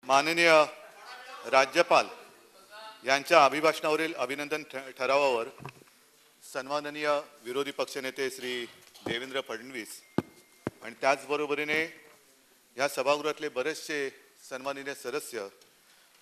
माननीय राज्यपाल यांच्या अभिभाषणावरील अभिनंदन ठरावावर सन्माननीय विरोधी पक्षनेते श्री देवेंद्र फडणवीस आणि त्याचबरोबरीने या सभागृहातले बरेचसे सन्माननीय सदस्य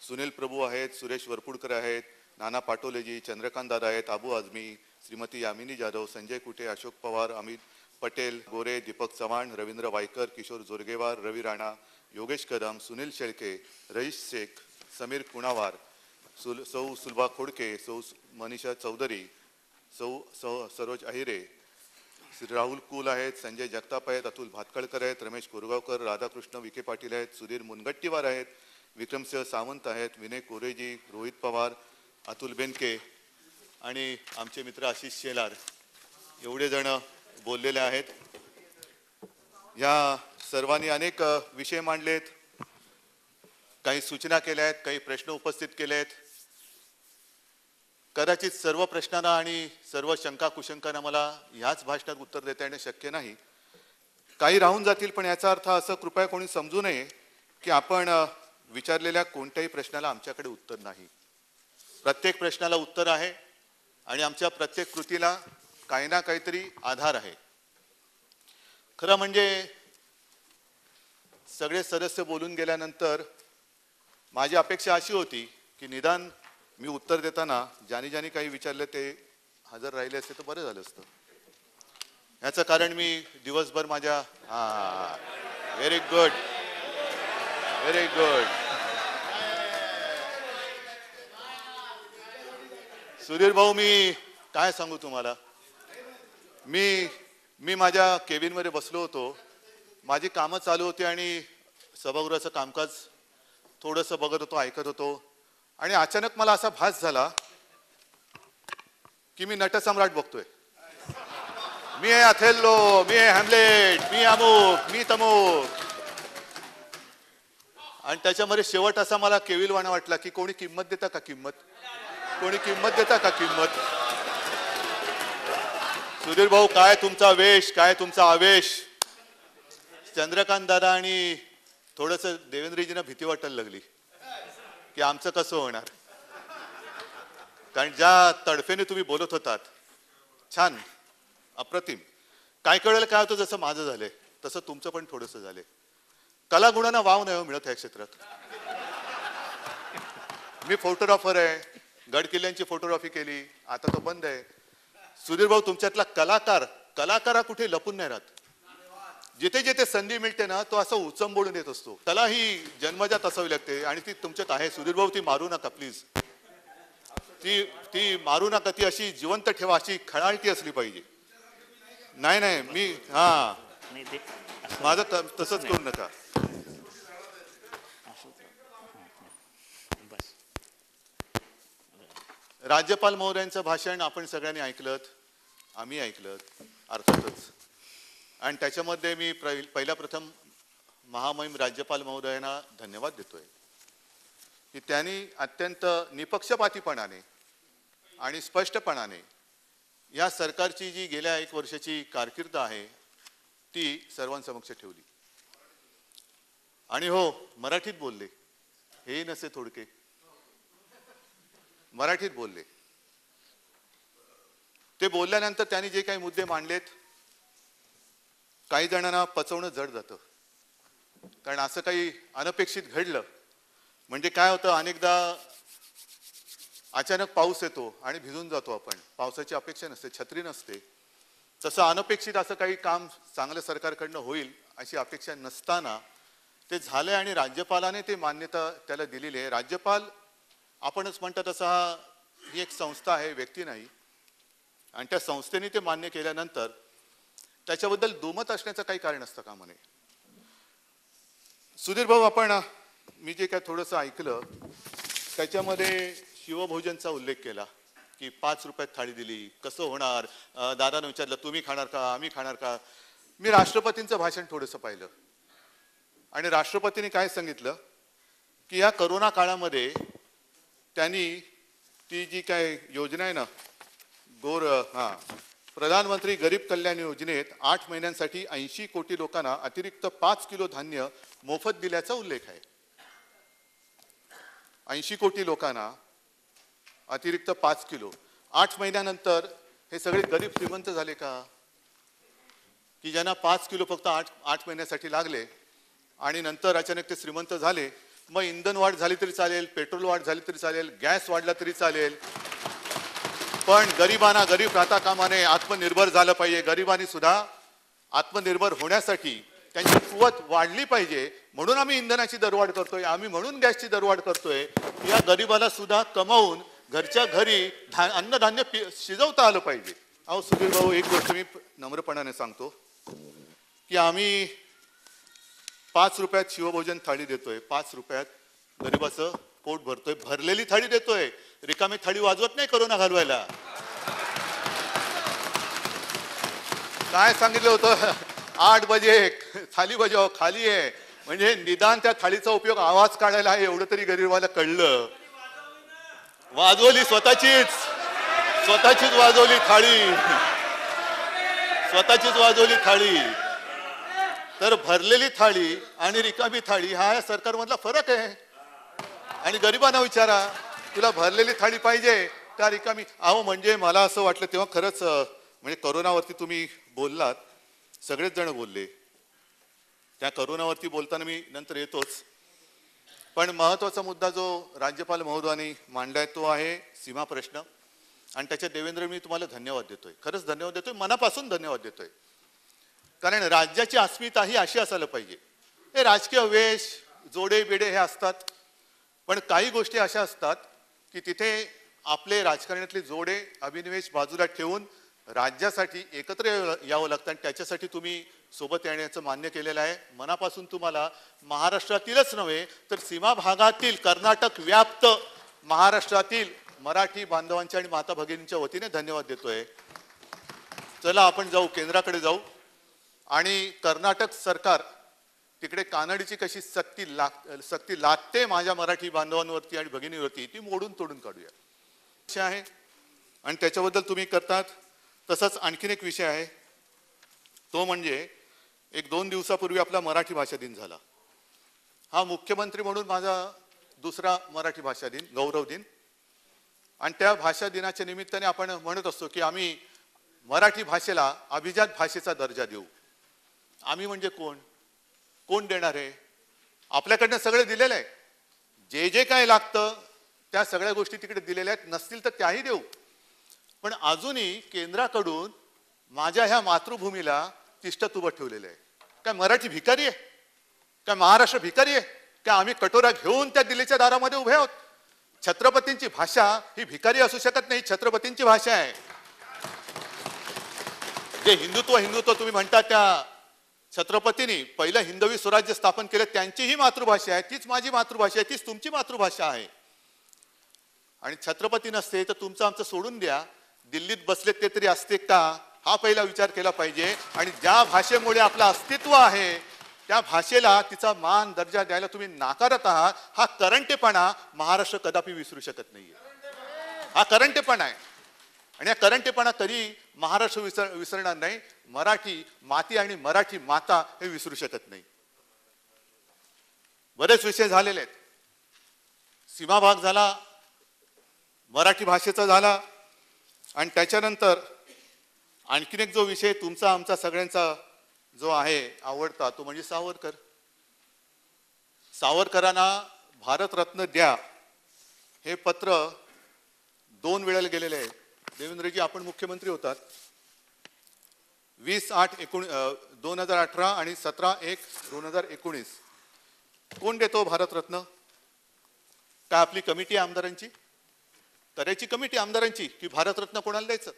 सुनील प्रभू आहेत, सुरेश वरपुडकर आहेत, नाना पाटोलेजी, चंद्रकांत दादा आहेत, अबू आझमी, श्रीमती यामिनी जाधव, संजय कुटे, अशोक पवार, अमित पटेल, गोरे, दीपक चव्हाण, रवींद्र वायकर, किशोर जोरगेवार, रवी राणा, योगेश कदम, सुनील शेळके, रईस शेख, समीर कुणावार, सौ सुलभा खोडके, सौ मनीषा चौधरी, सौ सरोज अहिरे, श्री राहुल कुल आहेत, संजय जगताप आहेत, अतुल भातखळकर आहेत, रमेश कोरगावकर, राधाकृष्ण विखे पाटील आहेत, सुधीर मुनगट्टीवार आहेत, विक्रमसिंह सावंत आहेत, विनय कोरेजी, रोहित पवार, अतुल बेनके आणि आमचे मित्र आशिष शेलार एवढे जण बोललेले आहेत. या सर्वांनी अनेक विषय मांडलेत, काही सूचना केल्या आहेत, काही प्रश्न उपस्थित केले आहेत. कदाचित सर्व प्रश्नांना आणि सर्व शंका कुशंकांना मला ह्याच भाषणात उत्तर देता येणे शक्य नाही. काही राहून जातील, पण याचा अर्थ असं कृपया कोणी समजू नये की आपण विचारलेल्या कोणत्याही प्रश्नाला आमच्याकडे उत्तर नाही. प्रत्येक प्रश्नाला उत्तर आहे आणि आमच्या प्रत्येक कृतीला काही ना काहीतरी आधार आहे. खरं म्हणजे सगळे सदस्य बोलून गेल्यानंतर माझी अपेक्षा अशी होती की निदान मी उत्तर देताना ज्यांनी ज्यांनी काही विचारले ते हजर राहिले असते तर बरं झालं असतं. याचं कारण मी दिवसभर माझ्या very good very good Sudhir भाऊ, मी काय सांगू तुम्हाला. मी माझ्या केबिनमध्ये बसलो होतो, माझी कामं चालू होती आणि सभागृहाचं कामकाज थोडंसं बघत होतो, ऐकत होतो आणि अचानक मला असा भास झाला की मी नटसम्राट बघतोय. मी आहे अथेल्लो, मी आहे हॅमलेट, मी अमुक, मी तमुक. आणि त्याच्यामध्ये शेवट असा मला केविलवाणा वाटला की कोणी किंमत देता का, किंमत कोणी किंमत देता का, किंमत. सुधीर भाऊ, काय तुमचा वेश, काय तुमचा आवेश. चंद्रकांत दादा आणि थोडस देवेंद्रजींना भीती वाटायला लागली की आमचं कसं होणार. कारण ज्या तडफेने तुम्ही बोलत होतात, छान, अप्रतिम. काय कळलं काय होतं, जसं माझं झालंय तसं तुमचं पण थोडंसं झालंय. कलागुणांना वाव नाही मिळत ह्या क्षेत्रात. मी फोटोग्राफर आहे, गड किल्ल्यांची फोटोग्राफी केली, आता तो बंद आहे. सुधीर भाऊ, तुमच्यातला कलाकार हा कुठे लपून नाही राहत. जिथे जिथे संधी मिळते ना, तो असं उचंबोडून येत असतो. कला ही जन्मजात असावी लागते आणि ती तुमच्यात आहे. सुधीर भाऊ, ती मारू नका प्लीज. ती मारू नका, ती अशी जिवंत ठेवा, अशी खळाळती असली पाहिजे. नाही मी माझं तसंच करू नका. राज्यपाल महोदयांचं भाषण आपण सगळ्यांनी ऐकलं, आम्ही ऐकलं अर्थातच. आणि त्याच्यामध्ये मी पहिल्या प्रथम महामहिम राज्यपाल महोदयांना धन्यवाद देतोय की त्यांनी अत्यंत निपक्षपातीपणाने आणि स्पष्टपणाने या सरकारची जी गेल्या 1 वर्षाची कारकीर्द आहे ती सर्वांसमक्ष ठेवली. आणि हो, मराठीत बोलले, हे नसे थोडके, मराठीत बोलले. ते बोलल्यानंतर त्यांनी जे काही मुद्दे मांडलेत, काही जणांना पचवणं जड जातं. कारण असं काही अनपेक्षित घडलं म्हणजे काय होतं, अनेकदा अचानक पाऊस येतो आणि भिजून जातो आपण. पावसाची अपेक्षा नसते, छत्री नसते. तसं अनपेक्षित असं काही काम चांगल्या सरकारकडनं होईल अशी अपेक्षा नसताना ते झालं आणि राज्यपालाने ते मान्यता त्याला दिलेली आहे. राज्यपाल आपणच म्हणतात तसं ही एक संस्था आहे, व्यक्ती नाही. आणि त्या संस्थेने ते मान्य केल्यानंतर त्याच्याबद्दल दुमत असण्याचं काही कारण असतं का म्हणे. सुधीर भाऊ, मी जे काय थोडंसं ऐकलं त्याच्यामध्ये शिवभोजनचा उल्लेख केला की 5 रुपयात थाळी दिली, कसं होणार. दादाने विचारलं तुम्ही खाणार का, आम्ही खाणार का. मी राष्ट्रपतींचं भाषण थोडंसं पाहिलं आणि राष्ट्रपतींनी काय सांगितलं की या करोना काळामध्ये त्यांनी ती जी काय योजना आहे ना, प्रधानमंत्री गरीब कल्याण योजनेत 8 महिन्यांसाठी 80 कोटी लोकांना अतिरिक्त 5 किलो धान्य मोफत दिल्याचा उल्लेख आहे. 80 कोटी लोकांना अतिरिक्त 5 किलो 8 महिन्यानंतर हे सगळे गरीब श्रीमंत झाले का? की ज्यांना 5 किलो फक्त 8 महिन्यासाठी लागले आणि नंतर अचानक ते श्रीमंत झाले. मग इंधन वाढ झाली तरी चालेल, पेट्रोल वाढ झाली तरी चालेल, गॅस वाढला तरी चालेल, पण गरिबांना गरीब राहता कामा नये. आत्मनिर्भर झालं पाहिजे. गरिबांनी सुद्धा आत्मनिर्भर होण्यासाठी त्यांची कुवत वाढली पाहिजे. म्हणून आम्ही इंधनाची दरवाढ करतोय, आम्ही म्हणून गॅसची दरवाढ करतोय. या गरिबाला सुद्धा कमावून घरच्या घरी अन्नधान्य शिजवता आलं पाहिजे. अहो सुधीर भाऊ, एक गोष्ट मी नम्रपणाने सांगतो की आम्ही 5 रुपयात शिवभोजन थाळी देतोय, 5 रुपयात गरिबाचं पोट भरतोय, भरलेली थाळी देतोय. रिकामी थाळी वाजवत नाही करोना घालवायला. काय सांगितलं होतं? 8 बजे थाली बजाव खाली आहे, म्हणजे निदान त्या थाळीचा उपयोग आवाज काढायला आहे एवढं तरी गरिबाला कळलं. वाजवली स्वतःचीच वाजवली थाळी, स्वतःचीच वाजवली थाळी. तर भरलेली थाळी आणि रिकामी थाळी हा या सरकारमधला फरक आहे. आणि गरिबांना विचारा, तुला भरलेली थाळी पाहिजे का रिकामी? अहो म्हणजे मला असं वाटलं तेव्हा खरंच, म्हणजे करोनावरती तुम्ही बोललात, सगळेच जण बोलले. त्या करोनावरती बोलताना मी नंतर येतोच, पण महत्वाचा मुद्दा जो राज्यपाल महोदयांनी मांडलाय तो आहे सीमा प्रश्न. आणि त्याच्यात देवेंद्र, मी तुम्हाला धन्यवाद देतोय, खरंच धन्यवाद देतोय, मनापासून धन्यवाद देतोय. कारण राज्याची अस्मिता ही अशी असायला पाहिजे. हे राजकीय वेश जोडे बेडे हे असतात, पण काही गोष्टी अशा असतात की तिथे आपले राजकारणातले जोडे अभिनिवेश बाजूला ठेवून राज्यासाठी एकत्र यावं लागतं. आणि त्याच्यासाठी तुम्ही सोबत येण्याचं मान्य केलेलं आहे. मनापासून तुम्हाला महाराष्ट्रातीलच नव्हे तर सीमा भागातील, कर्नाटक व्याप्त महाराष्ट्रातील मराठी बांधवांच्या आणि माता भगिनींच्या वतीने धन्यवाद देतोय. चला आपण जाऊ, केंद्राकडे जाऊ आणि कर्नाटक सरकार तिकडे कानडीची कशी सक्ती लागते माझ्या मराठी बांधवांवरती आणि भगिनीवरती, ती मोडून तोडून काढूया आहे. आणि त्याच्याबद्दल तुम्ही करतात. तसंच आणखीन एक विषय आहे, तो म्हणजे 1-2 दिवसापूर्वी आपला मराठी भाषा दिन झाला. हा मुख्यमंत्री म्हणून माझा दुसरा मराठी भाषा दिन, गौरव दिन. आणि त्या भाषा दिनाच्या निमित्ताने आपण म्हणत असतो की आम्ही मराठी भाषेला अभिजात भाषेचा दर्जा देऊ. आम्ही म्हणजे कोण? कोण देणार आहे? आपल्याकडनं सगळं दिलेलं आहे. जे जे काय लागतं त्या सगळ्या गोष्टी तिकडे दिलेल्या आहेत, नसतील तर त्याही देऊ. पण अजूनही केंद्राकडून माझ्या ह्या मातृभूमीला तिष्ठत उभं ठेवलेलं आहे. काय मराठी भिकारी आहे? काय महाराष्ट्र भिकारी आहे? काय आम्ही कटोरा घेऊन त्या दिल्लीच्या दारामध्ये उभे आहोत? छत्रपतींची भाषा ही भिकारी असू शकत नाही, छत्रपतींची भाषा आहे. जे हिंदुत्व तुम्ही म्हणता, त्या छत्रपतींनी पहिलं हिंदवी स्वराज्य स्थापन केलं, त्यांची ही मातृभाषा आहे, तीच माझी मातृभाषा आहे, तीच तुमची मातृभाषा आहे. आणि छत्रपती नसते तर तुमचं आमचं सोडून द्या, दिल्लीत बसलेत ते तरी असते का, हा पहिला विचार केला पाहिजे. आणि ज्या भाषेमुळे आपलं अस्तित्व आहे त्या भाषेला तिचा मान दर्जा द्यायला तुम्ही नाकारत आहात. हा करंटेपणा महाराष्ट्र कदापि विसरू शकत नाहीये. हा करंटेपणा आहे आणि या करंटेपणा कधी महाराष्ट्र विसरणार नाही. मराठी माती आणि मराठी माता हे विसरू शकत नाही. बरेच विषय झालेले आहेत. सीमा भाग झाला, मराठी भाषेचा झाला, आणि त्याच्यानंतर आणखीन एक जो विषय तुमचा आमचा सगळ्यांचा जो आहे आवडता, तो म्हणजे सावरकर. सावरकरांना भारतरत्न द्या हे पत्र 2 वेळेला गेलेले आहे. देवेंद्रजी, आपण मुख्यमंत्री होतात. 20/8/2018 आणि 17/1/2019. कोण देतो भारतरत्न? काय आपली कमिटी आमदारांची करायची? कमिटी आमदारांची की भारतरत्न कोणाला द्यायचं?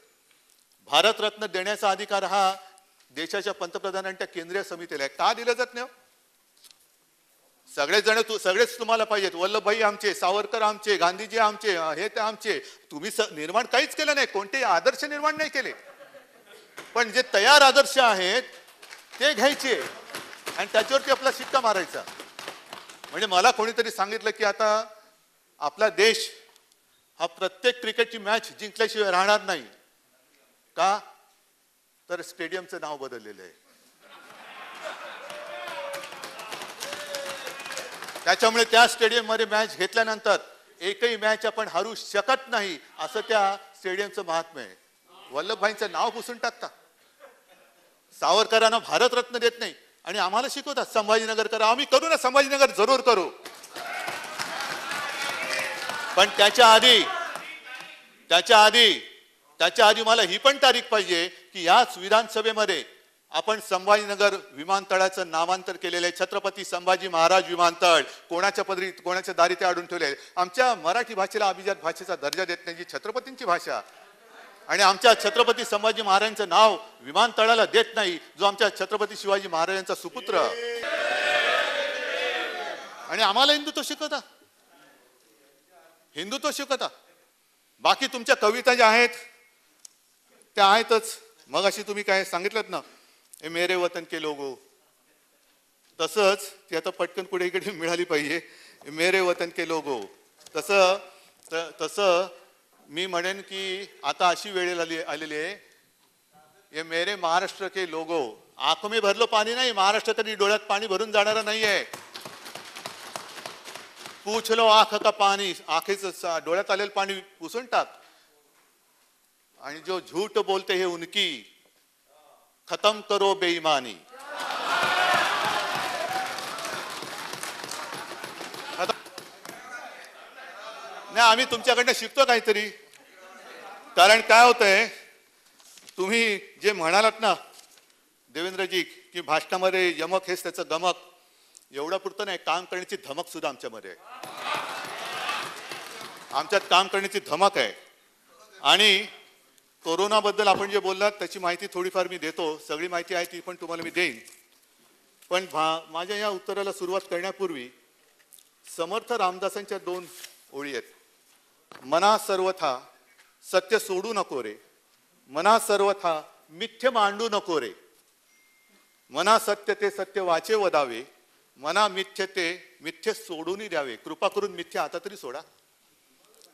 भारतरत्न देण्याचा अधिकार हा देशाच्या पंतप्रधानांच्या केंद्रीय समितीला आहे. का दिलं जात नाही? सगळेच तुम्हाला पाहिजेत. वल्लभभाई आमचे, सावरकर आमचे, गांधीजी आमचे, हे ते आमचे. तुम्ही निर्माण काहीच केलं नाही, कोणतेही आदर्श निर्माण नाही केले. पण जे तयार आदर्श आहेत ते घ्यायचे आणि त्याच्यावरती आपला शिक्का मारायचा. म्हणजे मला कोणीतरी सांगितलं की आता आपला देश हा प्रत्येक क्रिकेटची मॅच जिंकल्याशिवाय राहणार नाही. का? तर स्टेडियमचं नाव बदललेलं आहे. त्याच्यामुळे त्या स्टेडियम मध्ये मॅच घेतल्यानंतर एकही मॅच आपण हरू शकत नाही असं त्या स्टेडियमचं महात्म्य आहे. वल्लभभाईंचं नाव पुसून टाकता. सावरकरांना भारतरत्न देत नाही आणि आम्हाला शिकवतात संभाजीनगर करा. आम्ही करू ना, संभाजीनगर जरूर करू. पण त्याच्या आधी मला ही पण तारीख पाहिजे की याच विधानसभेमध्ये आपण संभाजीनगर विमानतळाचं नामांतर केलेलं आहे. छत्रपती संभाजी महाराज विमानतळ. कोणाच्या दारी ते अडून ठेवले. आमच्या मराठी भाषेला अभिजात भाषेचा दर्जा देत नाही, जी छत्रपतींची भाषा, आणि आमच्या छत्रपती संभाजी महाराजांचं नाव विमानतळाला देत नाही, जो आमच्या छत्रपती शिवाजी महाराजांचा सुपुत्र. आणि आम्हाला हिंदुत्व शिकवता. बाकी तुमच्या कविता ज्या आहेत त्या आहेतच. मग अशी तुम्ही काय सांगितलं ना, ए मेरे वतन के लोगो, तसंच ती आता पटकन पुढे इकडे मिळाली पाहिजे. मेरे वतन के लोगो. तसं मी म्हणेन की आता अशी वेळ आलेली आहे, ये मेरे महाराष्ट्र के लोगो. आंख में भरलो पाणी नाही, महाराष्ट्र कधी डोळ्यात पाणी भरून जाणार नाहीये. पूछ लो आंख का पाणी, आंखेचं डोळ्यात आलेलं पाणी पुसून टाक. आणि जो झूठ बोलते है उनकी, खत्म करो बेईमानी. नाही, आम्ही तुमच्याकडनं शिकतो काहीतरी. कारण काय होतंय, तुम्ही जे म्हणालात ना देवेंद्रजी की भाषणामध्ये यमक हेच त्याचं गमक, एवढं पुरतं नाही, काम करण्याची धमक सुद्धा आमच्यामध्ये आहे. आमच्यात काम करण्याची धमक आहे. आणि कोरोनाबद्दल आपण जे बोललात त्याची माहिती थोडीफार मी देतो. सगळी माहिती आहे ती पण तुम्हाला मी देईन. पण माझ्या या उत्तराला सुरुवात करण्यापूर्वी समर्थ रामदासांच्या 2 ओळी आहेत. मना सर्वथा सत्य सोडू नको रे, मना सर्वथा मिथ्य मांडू नको रे. मना सत्य ते सत्य वाचे वदावे, मना मिथ्य ते मिथ्य सोडून द्यावे. कृपा करून मिथ्य आता तरी सोडा.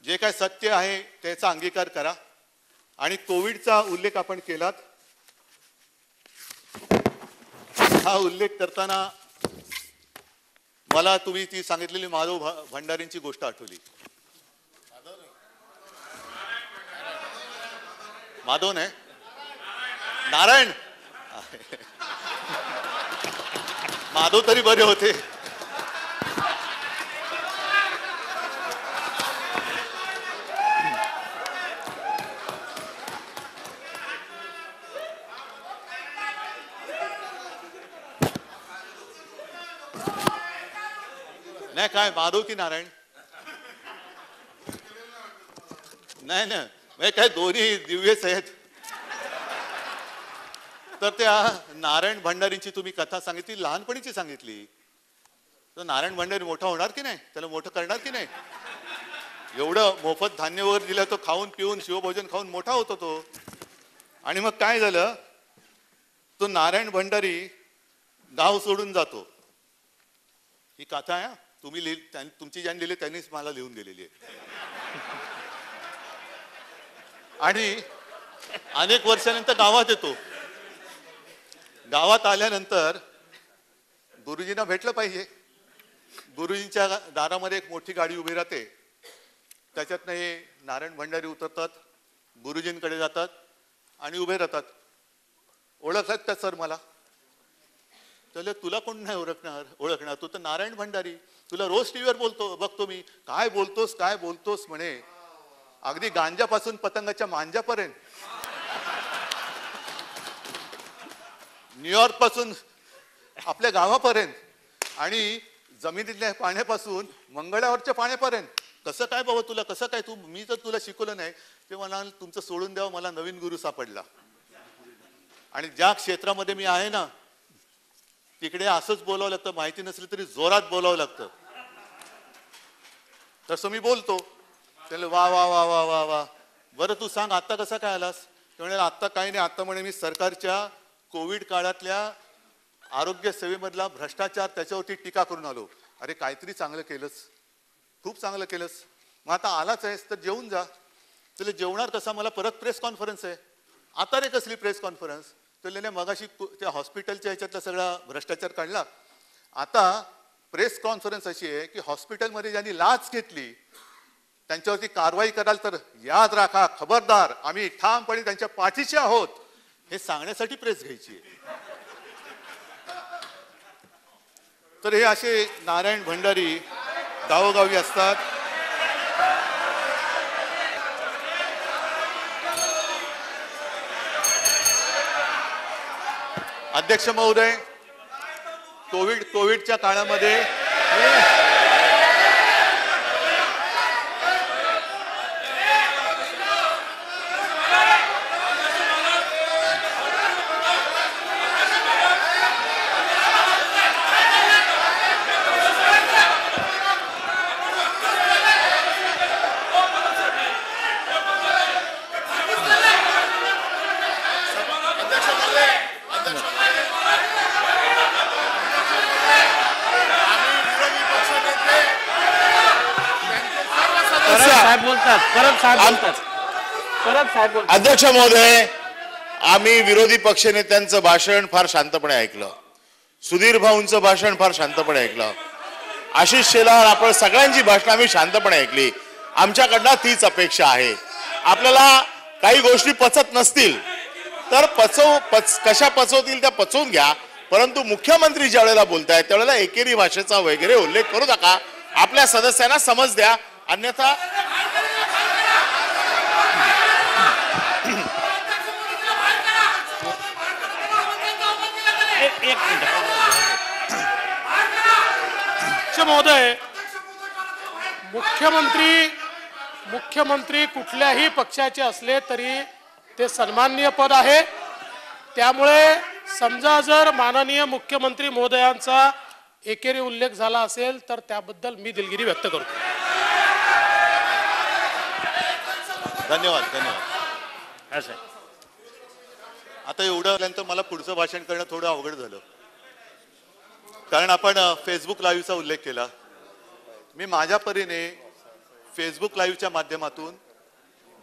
जे काय सत्य आहे त्याचा अंगीकार करा. आणि कोविडचा उल्लेख आपण केलात. हा उल्लेख करताना मला तुम्ही ती सांगितलेली माधव भंडारींची गोष्ट आठवली. माधव नाही, नारायण. माधव तरी बरे होते. नाही, काय माधव की नारायण? नाही ना, काय दोन्ही दिव्यच आहेत. तर त्या नारायण भंडारींची तुम्ही कथा सांगितली, लहानपणीची सांगितली. तर नारायण भंडारी मोठा होणार की नाही? त्याला मोठं करणार की नाही? एवढं मोफत धान्य वगैरे दिलं, तो खाऊन पिऊन शिवभोजन खाऊन मोठा होतो तो. आणि मग काय झालं, तो नारायण भंडारी गाव सोडून जातो. ही कथा आहे, तुम्ही तुमची ज्यांनी लिहिली त्यांनीच मला लिहून दिलेली आहे. आणि अनेक वर्षानंतर गावात येतो. गावात आल्यानंतर गुरुजींना भेटलं पाहिजे. गुरुजींच्या दारामध्ये एक मोठी गाडी उभी राहते. त्याच्यातनं हे नारायण भंडारी उतरतात, गुरुजींकडे जातात आणि उभे राहतात. ओळखतात का सर मला? त्याला तुला कोण नाही ओळखणार, तू तर नारायण भंडारी, तुला रोज टीव्हीवर बघतो मी. काय बोलतोस म्हणे. अगदी गांजापासून पतंगाच्या मांजापर्यंत, न्यूयॉर्क पासून आपल्या गावापर्यंत, आणि जमिनीतल्या पाण्यापासून मंगळावरच्या पाण्यापर्यंत. कसं काय बाबा तुला, कसं काय तू, मी तर तुला शिकवलं नाही. ते म्हणाल तुमचं सोडून द्यावं, मला नवीन गुरु सापडला. आणि ज्या क्षेत्रामध्ये मी आहे ना तिकडे असंच बोलावं लागतं. माहिती नसली तरी जोरात बोलावं लागतं. तसं मी बोलतो. त्याला वा वा वा वा वा वा, बरं तू सांग आता कसा काय आलास? ते म्हणाले आत्ता काही नाही, आत्ता म्हणे मी सरकारच्या कोविड काळातल्या आरोग्य सेवेमधला भ्रष्टाचार त्याच्यावरती टीका करून आलो. अरे काहीतरी चांगलं केलंस, खूप चांगलं केलंस. मग आता आलाच आहेस तर जेवून जा. तुला जेवणार कसा, मला परत प्रेस कॉन्फरन्स आहे. आता रे कसली प्रेस कॉन्फरन्स? तुला मगाशी त्या हॉस्पिटलच्या ह्याच्यातला सगळा भ्रष्टाचार काढला. आता प्रेस कॉन्फरन्स अशी आहे की हॉस्पिटलमध्ये ज्यांनी लाच घेतली त्यांच्यावरती कारवाई कराल तर याद राखा, खबरदार, आम्ही ठामपणे त्यांच्या पाठीशी आहोत हे सांगण्यासाठी प्रेस घ्यायची आहे. तर हे असे नारायण भंडारी गावोगावी असतात. अध्यक्ष महोदय, कोविडच्या काळामध्ये अध्यक्ष महोदय, आम्ही विरोधी पक्षनेत्यांचं भाषण फार शांतपणे ऐकलं. सुधीर भाऊंचं भाषण फार शांतपणे ऐकलं. आशिष शेलार, आपण सगळ्यांची भाषण आम्ही शांतपणे ऐकली. आमच्याकडनं तीच अपेक्षा आहे. आपल्याला काही गोष्टी पचत नसतील तर कशा पचवतील त्या पचवून घ्या, परंतु मुख्यमंत्री ज्या वेळेला बोलतायत त्यावेळेला एकेरी भाषेचा वगैरे उल्लेख करू नका. आपल्या सदस्यांना समज द्या, अन्यथा महोदय, मुख्यमंत्री कुठल्याही पक्षाचे असले तरी ते सन्माननीय पद आहे. त्यामुळे समजा जर माननीय मुख्यमंत्री महोदयांचा एकेरी उल्लेख झाला असेल तर त्याबद्दल मी दिलगिरी व्यक्त करतो. धन्यवाद. आता एवढं मला पुढचं भाषण करणं थोडं अवघड झालं, कारण आपण फेसबुक लाईव्हचा उल्लेख केला. मी माझ्या परीने फेसबुक लाईव्हच्या माध्यमातून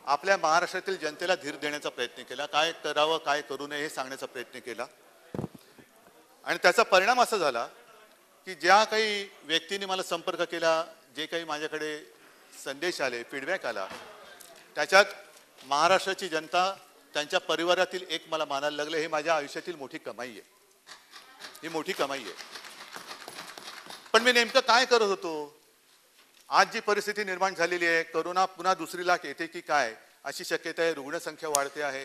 आपल्या महाराष्ट्रातील जनतेला धीर देण्याचा प्रयत्न केला, काय करावं काय करू नये हे सांगण्याचा प्रयत्न केला. आणि त्याचा परिणाम असा झाला की ज्या काही व्यक्तींनी मला संपर्क केला, जे काही माझ्याकडे संदेश आले, फीडबॅक आला, त्याच्यात महाराष्ट्राची जनता, त्यांच्या परिवारातील एक मला मानायला लागलं. हे माझ्या आयुष्यातील मोठी कमाई आहे, ही मोठी कमाई आहे. पण मी नेमकं काय करत होतो? आज जी परिस्थिती निर्माण झालेली आहे, करोना पुन्हा दुसरी लाट येते की काय अशी शक्यता आहे. रुग्णसंख्या वाढते आहे,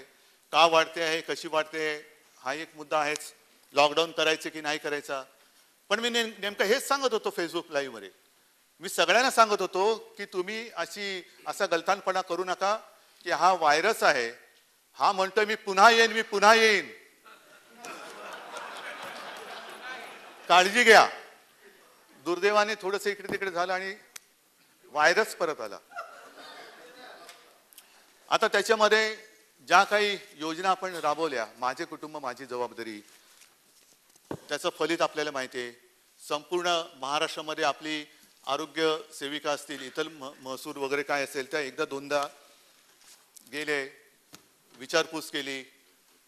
का वाढते आहे, कशी वाढते हा एक मुद्दा आहेच. लॉकडाऊन करायचे की नाही करायचा. पण मी नेमकं हेच सांगत होतो फेसबुक लाईव्ह मध्ये. मी सगळ्यांना सांगत होतो की तुम्ही असा गलथानपणा करू नका की हा व्हायरस आहे, हा म्हणतोय मी पुन्हा येईन, काळजी घ्या. दुर्दैवाने थोडंसं इकडे तिकडे झालं आणि व्हायरस परत आला. आता त्याच्यामध्ये ज्या काही योजना आपण राबवल्या, माझे कुटुंब माझी जबाबदारी, त्याचं फलित आपल्याला माहिती आहे. संपूर्ण महाराष्ट्रामध्ये आपली आरोग्य सेविका असतील, इतर महसूल वगैरे काय असेल त्या एकदा दोनदा गेले, विचारपूस केली,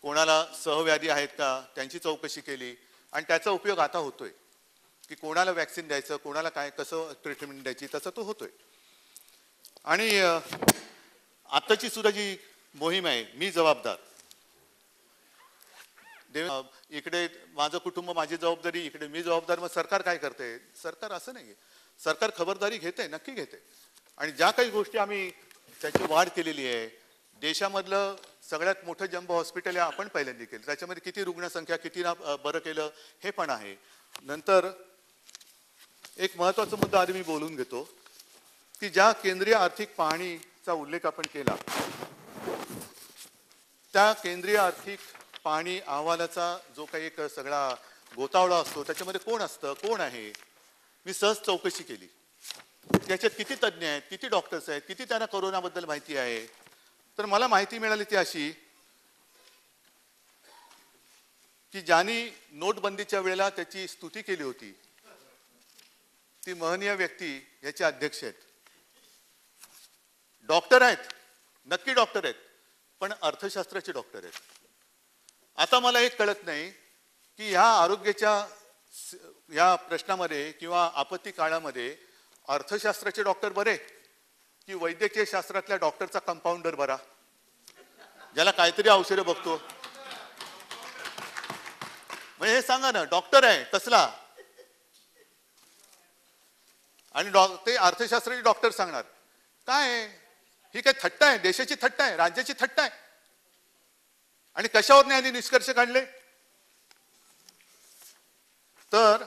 कोणाला सहव्याधी आहेत का त्यांची चौकशी केली. आणि त्याचा उपयोग आता होतोय की कोणाला वॅक्सिन द्यायचं, कोणाला काय कसं ट्रीटमेंट द्यायची, तसं तो होतोय. आणि आत्ताची सुद्धा जी मोहीम आहे, मी जबाबदार, इकडे माझं कुटुंब माझी जबाबदारी, इकडे मी जबाबदार, मग सरकार काय करते? सरकार असं नाहीये. सरकार खबरदारी घेते, नक्की घेते. आणि ज्या काही गोष्टी आम्ही त्याची वाढ केलेली आहे, देशामधलं सगळ्यात मोठं जम्बो हॉस्पिटल आहे आपण पहिल्यांदा केलं, त्याच्यामध्ये किती रुग्णसंख्या, किती बरं केलं हे पण आहे. नंतर एक महत्वाचा मुद्दा आधी मी बोलून घेतो की ज्या केंद्रीय आर्थिक पाहणीचा उल्लेख आपण केला, त्या केंद्रीय आर्थिक पाहणी अहवालाचा जो काही एक सगळा गोतावळा असतो, त्याच्यामध्ये कोण असतं, कोण आहे, मी सहज चौकशी केली. त्याच्यात किती तज्ज्ञ आहेत, किती डॉक्टर्स आहेत, किती त्यांना कोरोनाबद्दल माहिती आहे. तर मला माहिती मिळाली ती अशी की ज्यांनी नोटबंदीच्या वेळेला त्याची स्तुती केली होती, ती महनीय व्यक्ती याचे अध्यक्ष आहेत. डॉक्टर आहेत, नक्की डॉक्टर आहेत, पण अर्थशास्त्राचे डॉक्टर आहेत. आता मला एक कळत नाही की ह्या आरोग्याच्या या प्रश्नामध्ये किंवा आपत्ती काळामध्ये अर्थशास्त्राचे डॉक्टर बरे की वैद्यकीय शास्त्रातल्या डॉक्टरचा कंपाऊंडर बरा, ज्याला काहीतरी औषधं बघतो. म्हणजे हे सांगा ना, डॉक्टर आहे कसला, आणि ते अर्थशास्त्राचे डॉक्टर सांगणार काय आहे, ही काय थट्टा आहे, देशाची थट्टा आहे, राज्याची थट्टा आहे. आणि कशावर यांनी निष्कर्ष काढले, तर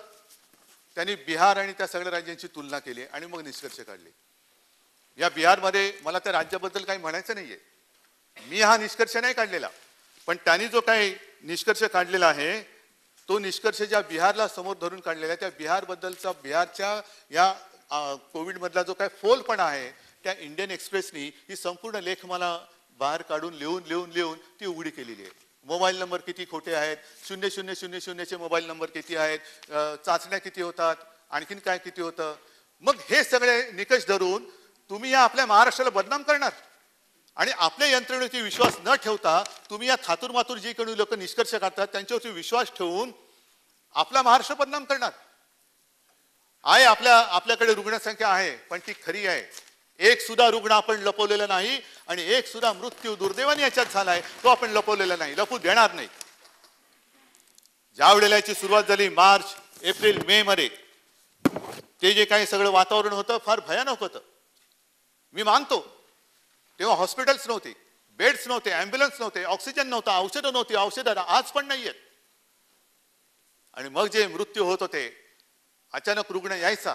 त्यांनी बिहार आणि त्या सगळ्या राज्यांची तुलना केली आणि मग निष्कर्ष काढले. या बिहारमध्ये मला त्या राज्याबद्दल काही म्हणायचं नाहीये, मी हा निष्कर्ष नाही काढलेला, पण त्यांनी जो काही निष्कर्ष काढलेला आहे तो निष्कर्ष ज्या बिहारला समोर धरून काढलेला आहे, त्या बिहारबद्दलचा, बिहारच्या या कोविड मधला जो काय फोलपणा आहे, त्या इंडियन एक्सप्रेसनी ही संपूर्ण लेख मला बाहेर काढून लिहून ती उघडी केलेली आहे. मोबाईल नंबर किती खोटे आहेत, 0000चे मोबाईल नंबर किती आहेत, चाचण्या किती होतात, आणखीन काय किती होतं. मग हे सगळे निकष धरून तुम्ही या आपल्या महाराष्ट्राला बदनाम करणार आणि आपल्या यंत्रणेवरती विश्वास न ठेवता तुम्ही या थातूरमातूर जी कोणी लोक निष्कर्ष काढतात त्यांच्यावरती विश्वास ठेवून आपला महाराष्ट्र बदनाम करणार. आहे आपल्याकडे रुग्णसंख्या आहे, पण ती खरी आहे. एक सुद्धा रुग्ण आपण लपवलेला नाही आणि एक सुद्धा मृत्यू दुर्दैवाने याच्यात झालाय तो आपण लपवलेला नाही, लपू देणार नाही. ज्या वेळेला याची सुरुवात झाली मार्च, एप्रिल, मे मध्ये, ते जे काही सगळं वातावरण होतं फार भयानक होतं. मी मानतो तेव्हा हॉस्पिटल्स नव्हते, बेड्स नव्हते, ॲम्ब्युलन्स नव्हते, ऑक्सिजन नव्हता, औषधं नव्हती, औषधं आज पण नाहीयेत. आणि मग जे मृत्यू होत होते, अचानक रुग्ण यायचा,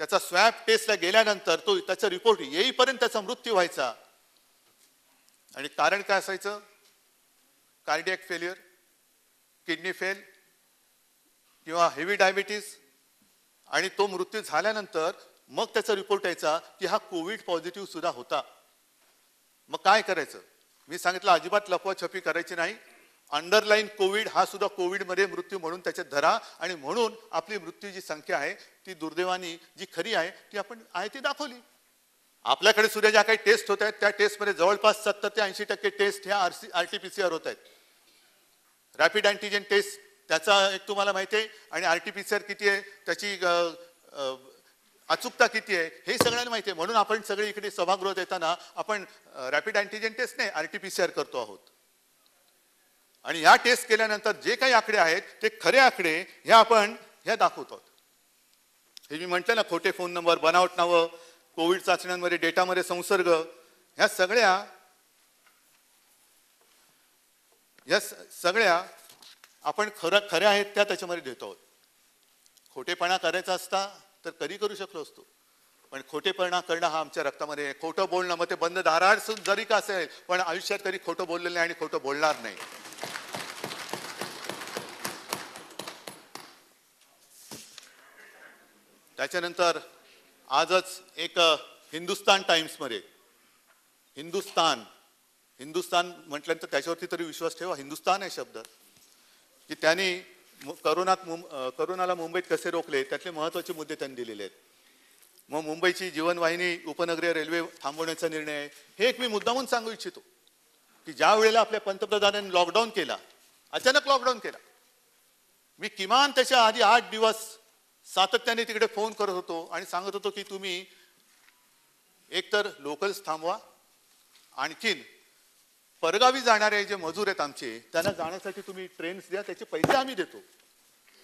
त्याचा स्वॅब टेस्टला गेल्यानंतर तो त्याचा रिपोर्ट येईपर्यंत त्याचा मृत्यू व्हायचा. आणि कारण काय असायचं, कार्डियक फेल्युअर, किडनी फेल किंवा हेवी डायबिटीज. आणि तो मृत्यू झाल्यानंतर मग त्याचा रिपोर्ट यायचा की हा कोविड पॉझिटिव्ह सुद्धा होता. मग काय करायचं, मी सांगितलं अजिबात लपवाछपी करायची नाही. अंडरलाईन कोविड हा सुद्धा कोविडमध्ये मृत्यू म्हणून त्याच्यात धरा, आणि म्हणून आपली मृत्यूची संख्या आहे ती दुर्दैवानी जी खरी आहे ती आपण आहे ती दाखवली. आपल्याकडे सुद्धा ज्या काही टेस्ट होत आहेत त्या टेस्टमध्ये जवळपास 70 ते 80% टेस्ट ह्या RT-PCR होत आहेत. रॅपिड अँटीजन टेस्ट त्याचा एक तुम्हाला माहिती आहे, आणि RT-PCR किती आहे, त्याची अचूकता किती आहे हे सगळ्यांना माहिती आहे. म्हणून आपण सगळे इकडे सभागृहात येताना आपण रॅपिड अँटीजन टेस्ट नाही RT-PCR करतो आहोत. आणि या टेस्ट केल्यानंतर जे काही आकडे आहेत ते खरे आकडे हे आपण दाखवतो. हे मी म्हटलं ना, खोटे फोन नंबर, बनावट नावं, कोविड चाचण्यांमध्ये डेटामध्ये संसर्ग, ह्या सगळ्या आपण खऱ्या आहेत त्या त्याच्यामध्ये देतो आहोत. खोटेपणा करायचा असता तर कधी करू शकलो असतो, पण खोटेपणा करणं हा आमच्या रक्तामध्ये आहे. खोटं बोलणं, मग ते बंद दारात जरी का असेल, पण आयुष्यात कधी खोटं बोललेलं नाही आणि खोटं बोलणार नाही. त्याच्यानंतर आजच एक हिंदुस्तान टाइम्समध्ये, हिंदुस्तान म्हटल्यानंतर त्याच्यावरती तरी विश्वास ठेवा, हिंदुस्तान आहे शब्द, की त्यांनी करोनाला मुंबईत कसे रोखले त्यातले महत्वाचे मुद्दे त्यांनी दिलेले आहेत. मग मुंबईची जीवनवाहिनी उपनगरीय रेल्वे थांबवण्याचा निर्णय, हे एक मी मुद्दामून सांगू इच्छितो की ज्या वेळेला आपल्या पंतप्रधानांनी लॉकडाऊन केला, अचानक लॉकडाऊन केला, मी किमान त्याच्या आधी 8 दिवस सातत्याने तिकडे फोन करत होतो आणि सांगत होतो की तुम्ही एकतर लोकल्स थांबवा, आणखीन परगावी जाणारे जे मजूर आहेत आमचे त्यांना जाण्यासाठी तुम्ही ट्रेन्स द्या, त्याचे पैसे आम्ही देतो.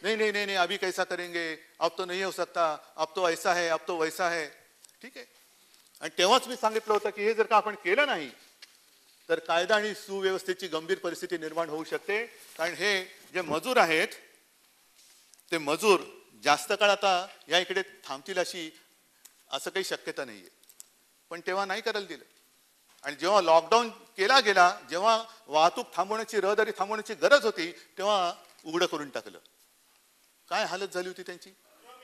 नहीं अभी कैसा करेंगे, अब तो नहीं हो सकता, अब तो ऐसा है, अब तो वैसा है. ठीक आहे. आणि तेव्हाच मी सांगितलं होतं की हे जर का आपण केलं नाही तर कायदा आणि सुव्यवस्थेची गंभीर परिस्थिती निर्माण होऊ शकते. कारण हे जे मजूर आहेत ते मजूर जास्त काळ आता या इकडे थांबतील असं काही शक्यता नाहीये. पण तेव्हा नाही करायला दिलं. आणि जेव्हा लॉकडाऊन केला गेला, जेव्हा वाहतूक थांबवण्याची, रहदारी थांबवण्याची गरज होती, तेव्हा उघडं करून टाकलं. काय हालत झाली होती त्यांची.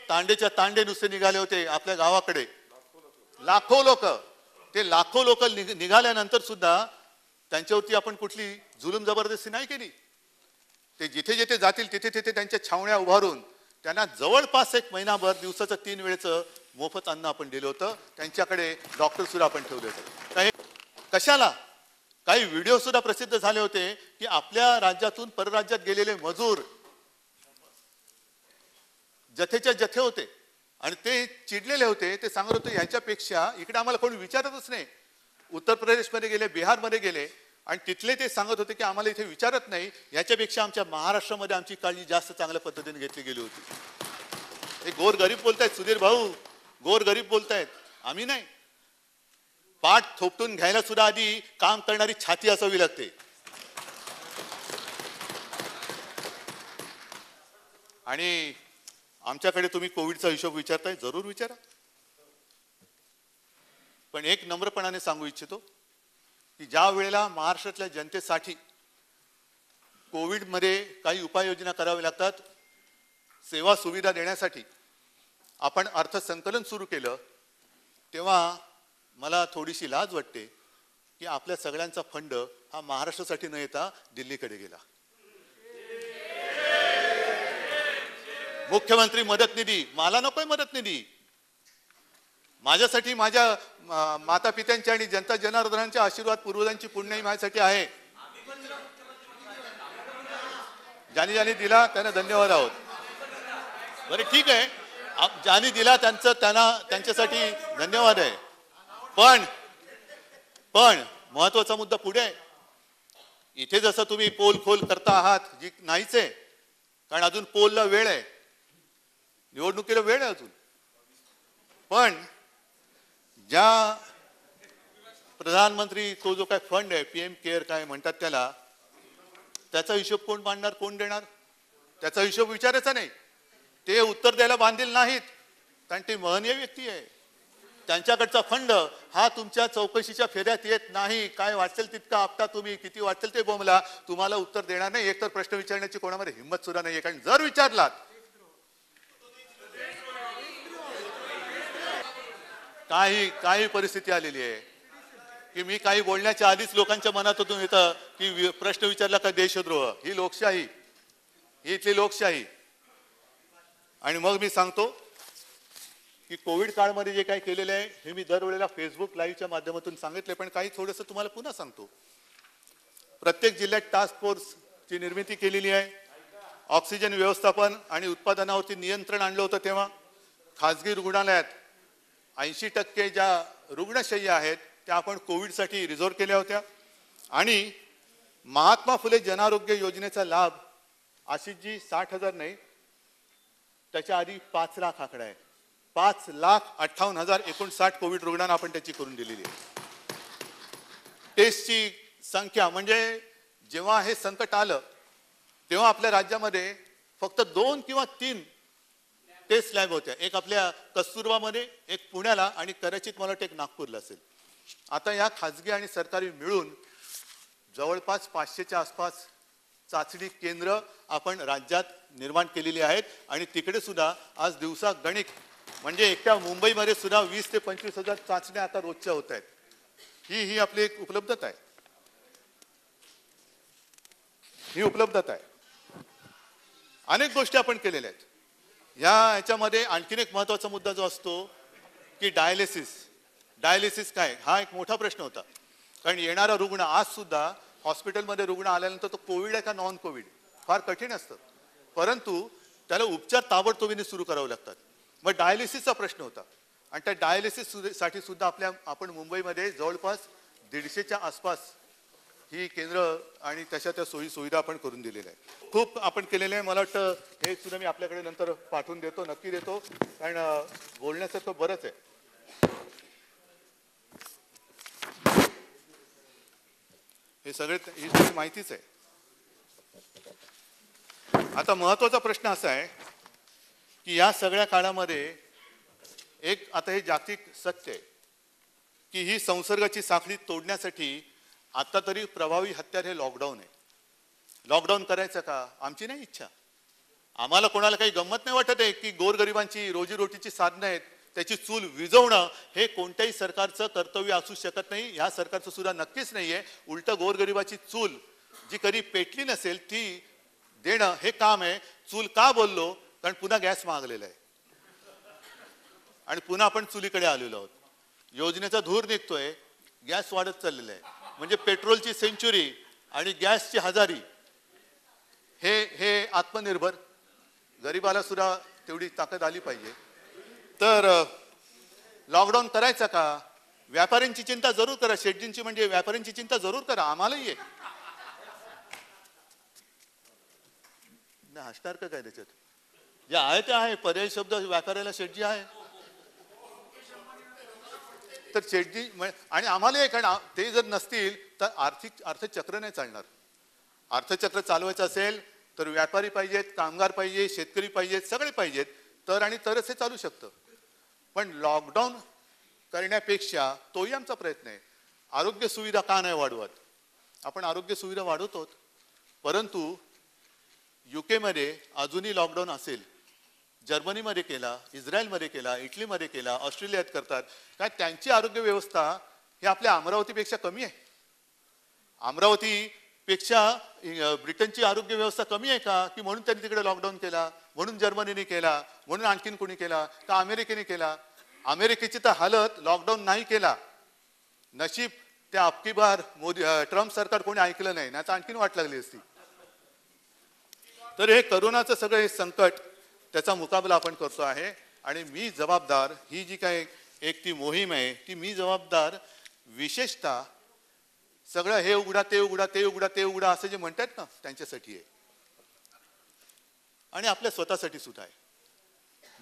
तांडेच्या तांडे नुसते निघाले होते आपल्या गावाकडे, लाखो लोक निघाल्यानंतर सुद्धा त्यांच्यावरती आपण कुठली जुलूम जबरदस्ती नाही केली. ते जिथे जिथे जातील तिथे तिथे त्यांच्या छावण्या उभारून त्यांना जवळपास 1 महिनाभर दिवसाचं 3 वेळेचं मोफत अन्न आपण दिलं होतं. त्यांच्याकडे डॉक्टर सुद्धा आपण ठेवले होते. कशाला, काही व्हिडिओ सुद्धा प्रसिद्ध झाले होते की आपल्या राज्यातून परराज्यात गेलेले मजूर जथेच्या जथे होते, आणि ते चिडलेले होते. ते सांगत होते याच्यापेक्षा इकडे आम्हाला कोणी विचारतच नाही. उत्तर प्रदेशमध्ये गेले, बिहारमध्ये गेले आणि तिथले ते सांगत होते की आम्हाला इथे विचारत नाही, याच्यापेक्षा आमच्या महाराष्ट्रामध्ये आमची काळजी जास्त चांगल्या पद्धतीने घेतली गेली होती. हे गोरगरीब बोलतायत सुधीर भाऊ, गोरगरीब बोलतायत, आम्ही नाही. पाठ थोपटून घ्यायला सुद्धा आधी काम करणारी छाती असावी लागते. आणि आमच्याकडे तुम्ही कोविडचा हिशोब विचारताय, जरूर विचारा. पण एक नम्रपणाने सांगू इच्छितो की ज्या वेळेला महाराष्ट्रातल्या जनतेसाठी कोविडमध्ये काही उपाययोजना कराव्या लागतात, सेवा सुविधा देण्यासाठी आपण अर्थसंकलन सुरू केलं, तेव्हा मला थोडीशी लाज वाटते की आपल्या सगळ्यांचा फंड हा महाराष्ट्रासाठी न येता दिल्लीकडे गेला. मुख्यमंत्री मदत निधी, मला नकोय मदत निधी. माझ्यासाठी माझ्या माता पित्यांचे आणि जनता जनार्दनांचे आशीर्वाद, पूर्वजांची पुण्याई माझ्यासाठी आहे. ज्यांनी ज्यांनी दिला त्यांना धन्यवाद आहोत. बरं ठीक आहे, ज्यांनी दिला त्यांच्यासाठी धन्यवाद आहे. पण महत्वाचा मुद्दा पुढे आहे. इथे जसं तुम्ही पोल खोल करता आहात, जी नाहीच आहे, कारण अजून पोलला वेळ आहे, निवडणुकीला वेळ आहे अजून. पण ज्या प्रधानमंत्री तो जो काय फंड आहे, PM केअर काय म्हणतात त्याला, त्याचा हिशोब कोण मांडणार, कोण देणार? त्याचा हिशोब विचारायचा नाही. ते उत्तर द्यायला बांधील नाहीत, कारण ते महनीय व्यक्ती आहे. त्यांच्याकडचा फंड हा तुमच्या चौकशीच्या फेऱ्यात येत नाही. काय वाटेल तितका आपटा तुम्ही, किती वाटेल ते बोंबला, तुम्हाला उत्तर देणार नाही. एकतर प्रश्न विचारण्याची कोणामध्ये हिंमत सुद्धा नाहीये, कारण जर विचारलात, काही परिस्थिती आलेली आहे की मी काही बोलण्याच्या आधीच लोकांच्या मनातून येतं की प्रश्न विचारला का देशद्रोह. ही लोकशाही, ही इथली लोकशाही. आणि मग मी सांगतो की कोविड काळमध्ये जे काही केलेलं आहे हे मी दरवेळेला फेसबुक लाईव्हच्या माध्यमातून सांगितले, पण काही थोडंसं तुम्हाला पुन्हा सांगतो. प्रत्येक जिल्ह्यात टास्क फोर्सची निर्मिती केलेली आहे. ऑक्सिजन व्यवस्थापन आणि उत्पादनावरती नियंत्रण आणलं होतं. तेव्हा खाजगी रुग्णालयात 80% ज्या रुग्णशय्या आहेत त्या आपण कोविडसाठी रिझर्व्ह केल्या होत्या. आणि महात्मा फुले जनारोग्य योजनेचा लाभ आशिषजी 60,000 नाही, त्याच्या आधी 5 लाख आकडा आहे. 5,58,059 कोविड रुग्णांना आपण त्याची करून दिलेली आहे. टेस्टची संख्या म्हणजे जेव्हा हे संकट आलं तेव्हा आपल्या राज्यामध्ये फक्त 2 किंवा 3 टेस्ट लॅब होत्या. एक आपल्या कस्तुरबामध्ये, एक पुण्याला आणि कदाचित मला वाटतं एक नागपूरला असेल. आता या खाजगी आणि सरकारी मिळून जवळपास 500च्या आसपास चाचणी केंद्र आपण राज्यात निर्माण केलेली आहेत. आणि तिकडे सुद्धा आज दिवसा गणिक, म्हणजे एकट्या मुंबईमध्ये सुद्धा 20 ते 25,000 चाचण्या आता रोजच्या होत आहेत. ही आपली एक उपलब्धता आहे, ही उपलब्धता आहे. अनेक गोष्टी आपण केलेल्या आहेत. याच्यामध्ये आणखीन एक महत्वाचा मुद्दा जो असतो की डायलिसिस काय, हा एक मोठा प्रश्न होता. कारण येणारा रुग्ण आज सुद्धा हॉस्पिटलमध्ये रुग्ण आल्यानंतर तो कोविड आहे का नॉन कोविड फार कठीण असतं, परंतु त्याला उपचार ताबडतोबीने सुरू करावे लागतात. मग डायलिसिसचा प्रश्न होता आणि त्या डायलिसिस साठी सुद्धा आपण मुंबईमध्ये जवळपास 150च्या आसपास ही केंद्र आणि त्या सोयी सुविधा आपण करून दिलेल्या आहे. खूप आपण केलेले आहे. मला वाटतं हे सुद्धा मी आपल्याकडे नंतर पाठवून देतो, नक्की देतो, कारण बोलण्यासारखं बरंच आहे. ही सगळी माहितीच आहे. आता महत्वाचा प्रश्न असा आहे की या सगळ्या काळामध्ये एक आता हे जागतिक सत्य आहे की ही संसर्गाची साखळी तोडण्यासाठी आता तरी प्रभावी हत्यार हे लॉकडाऊन आहे. लॉकडाऊन करायचं का? आमची नाही इच्छा. आम्हाला कोणाला काही गंमत नाही वाटत आहे की गोरगरिबांची रोजीरोटीची साधनं आहेत त्याची चूल विझवणं हे कोणत्याही सरकारचं कर्तव्य असू शकत नाही. ह्या सरकारचं सुद्धा नक्कीच नाहीये. उलट गोरगरिबाची चूल जी कधी पेटली नसेल ती देणं हे काम आहे. चूल का बोललो? कारण पुन्हा गॅस मागलेला आहे आणि पुन्हा आपण चुलीकडे आलेलो आहोत. योजनेचा धूर निघतोय, गॅस वाढत चाललेला आहे. म्हणजे पेट्रोलची सेंचुरी आणि गॅसची हजारी. हे आत्मनिर्भर गरिबाला सुद्धा तेवढी ताकद आली पाहिजे. तर लॉकडाऊन करायचा का? व्यापाऱ्यांची चिंता जरूर करा, शेटजींची म्हणजे व्यापाऱ्यांची चिंता जरूर करा, आम्हालाही आहे. नाही हसणार का काय त्याच्यात? जे आहे ते आहे, पर्यायी शब्द व्यापाऱ्याला शेटजी आहे. तर शेटजी आणि आम्हालाही, कारण ते जर नसतील तर अर्थचक्र नाही चालणार. अर्थचक्र चालवायचं असेल तर व्यापारी पाहिजेत, कामगार पाहिजे, शेतकरी पाहिजेत, सगळे पाहिजेत, तर आणि तरच हे चालू शकतं. पण लॉकडाऊन करण्यापेक्षा तोही आमचा प्रयत्न आहे. आरोग्य सुविधा का नाही वाढवत? आपण आरोग्य सुविधा वाढवतो, परंतु युकेमध्ये अजूनही लॉकडाऊन असेल, जर्मनीमध्ये केला, इस्रायलमध्ये केला, इटलीमध्ये केला, ऑस्ट्रेलियात करतात. काय त्यांची आरोग्य व्यवस्था ही आपल्या अमरावतीपेक्षा कमी आहे? अमरावतीपेक्षा ब्रिटनची आरोग्य व्यवस्था कमी आहे का? की म्हणून त्यांनी तिकडे लॉकडाऊन केला, म्हणून जर्मनीने केला, म्हणून आणखीन कोणी केला का? अमेरिकेने केला. अमेरिकेची तर हालत लॉकडाऊन नाही केला, नशीब त्या अबकी बार मोदी ट्रम्प सरकार कोणी ऐकलं नाही, ना तर आणखीन वाट लागली असती. तर हे करोनाचं सगळं हे संकट, त्याचा मुकाबला आपण करतो आहे. आणि मी जबाबदार, ही जी काही एक ती मोहीम आहे ती मी जबाबदार, विशेषतः सगळं हे उघडा ते उघडा ते उघडा ते उघडा असं जे म्हणतात ना त्यांच्यासाठी आहे, आणि आपल्या स्वतःसाठी सुद्धा आहे.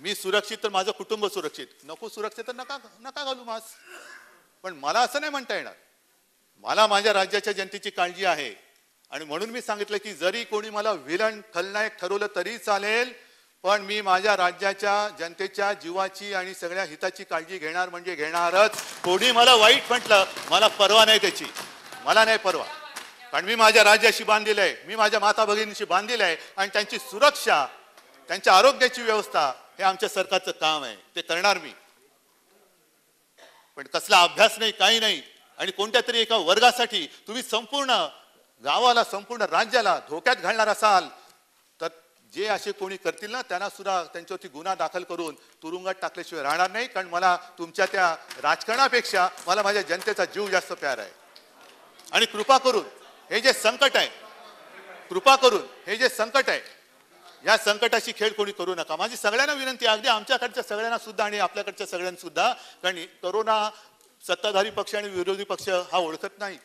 मी सुरक्षित तर माझं कुटुंब सुरक्षित, नको सुरक्षित तर नका नका घालू मास्क. पण मला असं नाही म्हणता येणार. मला माझ्या राज्याच्या जनतेची काळजी आहे, आणि म्हणून मी सांगितलं की जरी कोणी मला विलन खलनायक ठरवलं तरी चालेल, पण मी माझ्या राज्याच्या जनतेच्या जीवाची आणि सगळ्या हिताची काळजी घेणार म्हणजे घेणारच. कोणी मला वाईट म्हटलं, मला पर्वा नाही त्याची, मला नाही पर्वा. कारण मी माझ्या राज्याशी बांधलेलं आहे, मी माझ्या माता भगिनीशी बांधलेलं आहे, आणि त्यांची सुरक्षा, त्यांच्या आरोग्याची व्यवस्था हे आमच्या सरकारचं काम आहे, ते करणार मी. पण कसला अभ्यास नाही, काही नाही. आणि कोणत्या तरी एका वर्गासाठी तुम्ही संपूर्ण गावाला, संपूर्ण राज्याला धोक्यात घालणार असाल, तर जे असे कोणी करतील ना त्यांना सुद्धा त्यांच्यावरती गुन्हा दाखल करून तुरुंगात टाकल्याशिवाय राहणार नाही. कारण मला तुमच्या त्या राजकारणापेक्षा मला माझ्या जनतेचा जीव जास्त प्यारा आहे. आणि कृपा करून हे जे संकट आहे, कृपा करून हे जे संकट आहे, या संकटाशी खेळ कोणी करू नका. माझी सगळ्यांना विनंती आहे, अगदी आमच्याकडच्या सगळ्यांना सुद्धा आणि आपल्याकडच्या सगळ्यांना सुद्धा. कारण करोना सत्ताधारी पक्ष आणि विरोधी पक्ष हा ओळखत नाही.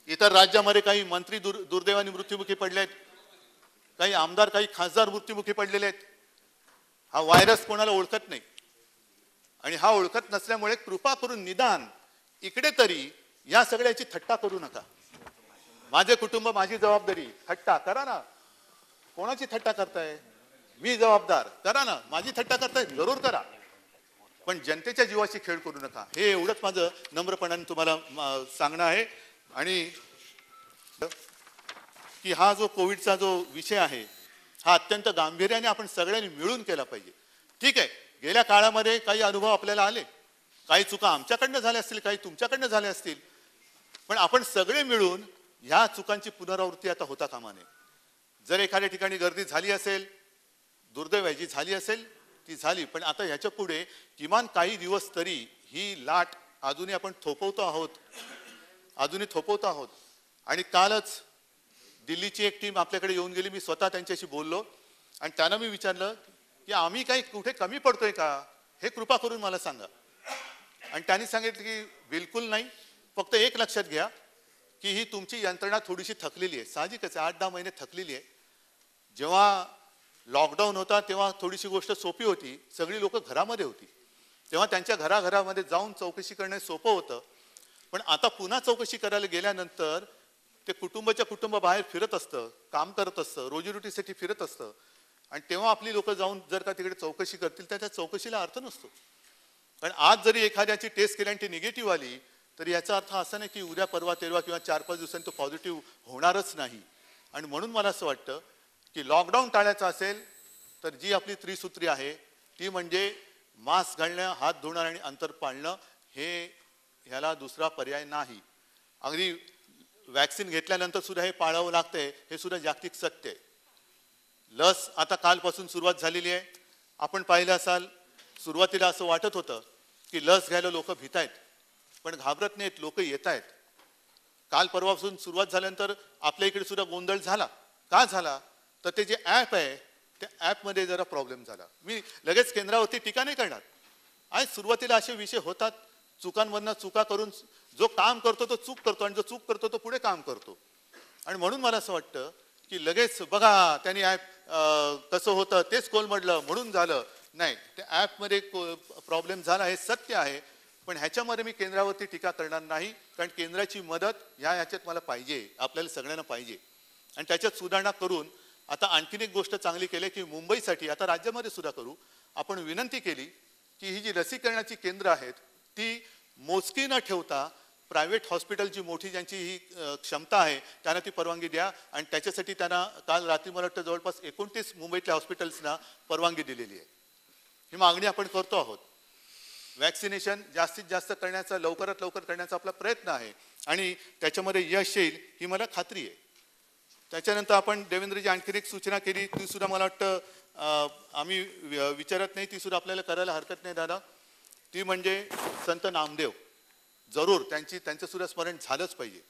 इतर राज्यामध्ये काही मंत्री दुर्दैवाने मृत्युमुखी पडलेत, काही आमदार, काही खासदार मृत्युमुखी पडलेले आहेत. हा व्हायरस कोणाला ओळखत नाही, आणि हा ओळखत नसल्यामुळे कृपा करून निदान इकडे तरी या सगळ्याची थट्टा करू नका. माझे कुटुंब, माझी जबाबदारी, थट्टा करा ना. कोणाची थट्टा करताय? मी जबाबदार, करा ना. माझी थट्टा करताय, जरूर करा, पण जनतेच्या जीवाशी खेळ करू नका. हे एवढंच माझं नम्रपणाने तुम्हाला सांगणं आहे. आणि की हा जो कोविडचा जो विषय आहे हा अत्यंत गांभीर्याने आपण सगळ्यांनी मिळून केला पाहिजे. ठीक आहे, गेल्या काळामध्ये काही अनुभव आपल्याला आले, काही चुका आमच्याकडनं झाल्या असतील, काही तुमच्याकडनं झाल्या असतील, पण आपण सगळे मिळून ह्या चुकांची पुनरावृत्ती आता होता कामा नये. जर एखाद्या ठिकाणी गर्दी झाली असेल, दुर्दैवाची झाली असेल, ती झाली, पण आता ह्याच्या पुढे किमान काही दिवस तरी ही लाट अजूनही आपण थोपवतो आहोत. आणि कालच दिल्लीची एक टीम आपल्याकडे येऊन गेली. मी स्वतः त्यांच्याशी बोललो आणि त्यांना मी विचारलं की आम्ही काही कुठे कमी पडतोय का, हे कृपा करून मला सांगा. आणि त्यांनी सांगितलं की बिलकुल नाही, फक्त एक लक्षात घ्या की ही तुमची यंत्रणा थोडीशी थकलेली आहे. साहजिकच आहे, 8-10 महिने थकलेली आहे. जेव्हा लॉकडाऊन होता तेव्हा थोडीशी गोष्ट सोपी होती, सगळी लोक घरामध्ये होती, तेव्हा त्यांच्या घराघरामध्ये जाऊन चौकशी करणं सोपं होतं. पण आता पुन्हा चौकशी करायला गेल्यानंतर ते कुटुंब बाहेर फिरत असतं, काम करत असतं, रोजीरोटीसाठी फिरत असतं, आणि तेव्हा आपली लोक जाऊन जर का तिकडे चौकशी करतील तर त्या चौकशीला अर्थ नसतो. कारण आज जरी एखाद्याची टेस्ट केली आणि ती निगेटिव्ह आली तर याचा अर्थ असा नाही की उद्या, परवा, तेरवा किंवा 4-5 दिवसांनी तो पॉझिटिव्ह होणारच नाही. आणि म्हणून मला असं वाटतं की लॉकडाऊन टाळायचं असेल तर जी आपली त्रिसूत्री आहे ती म्हणजे मास्क घालणं, हात धुणं आणि अंतर पाळणं, ह्याला दुसरा पर्याय नाही. अगदी वॅक्सिन घेतल्यानंतर सुद्धा हे पाळावं लागतंय, हे सुद्धा जागतिक सत्य आहे. लस आता कालपासून सुरुवात झालेली आहे. आपण पाहिलं असाल, सुरुवातीला असं वाटत होतं की लस घ्यायला लोक भीत आहेत, पण घाबरत नाहीत, लोक येत आहेत. काल परवापासून सुरुवात झाल्यानंतर आपल्या इकडे सुद्धा गोंधळ झाला. का झाला? तर ते जे ॲप आहे त्या ॲपमध्ये जरा प्रॉब्लेम झाला. मी लगेच केंद्रावरती टीका नाही करणार. आणि सुरुवातीला असे विषय होतात, चुकांमधनं चुका करून जो काम करतो तो चूक करतो आणि जो चूक करतो तो पुढे काम करतो. आणि म्हणून मला असं वाटतं की लगेच बघा त्यांनी ॲप कसं होतं तेच कोलमडलं म्हणून झालं. नाही, त्या ॲपमध्ये प्रॉब्लेम झाला हे सत्य आहे, पण ह्याच्यामध्ये मी केंद्रावरती टीका करणार नाही. कारण केंद्राची मदत ह्याच्यात मला पाहिजे, आपल्याला सगळ्यांना पाहिजे. आणि त्याच्यात सुधारणा करून आता आणखीन एक गोष्ट चांगली केली की मुंबईसाठी आता राज्यामध्ये सुद्धा करू, आपण विनंती केली की ही जी लसीकरणाची केंद्र आहेत ती मोजकी न ठेवता प्रायव्हेट हॉस्पिटलची मोठी ज्यांची ही क्षमता आहे त्यांना ती परवानगी द्या. आणि त्याच्यासाठी त्यांना काल रात्री मला वाटतं जवळपास 29 मुंबईतल्या हॉस्पिटल्सना परवानगी दिलेली आहे. ही मागणी आपण करतो आहोत. वॅक्सिनेशन जास्तीत जास्त करण्याचा, लवकरात लवकर करण्याचा आपला प्रयत्न आहे आणि त्याच्यामध्ये यश येईल ही मला खात्री आहे. त्याच्यानंतर आपण देवेंद्रजी आणखीन एक सूचना केली, ती सुद्धा मला वाटतं आम्ही विचारत नाही, ती सुद्धा आपल्याला करायला हरकत नाही दादा. ती म्हणजे संत नामदेव. जरूर त्यांचं सुद्धा स्मरण झालंच पाहिजे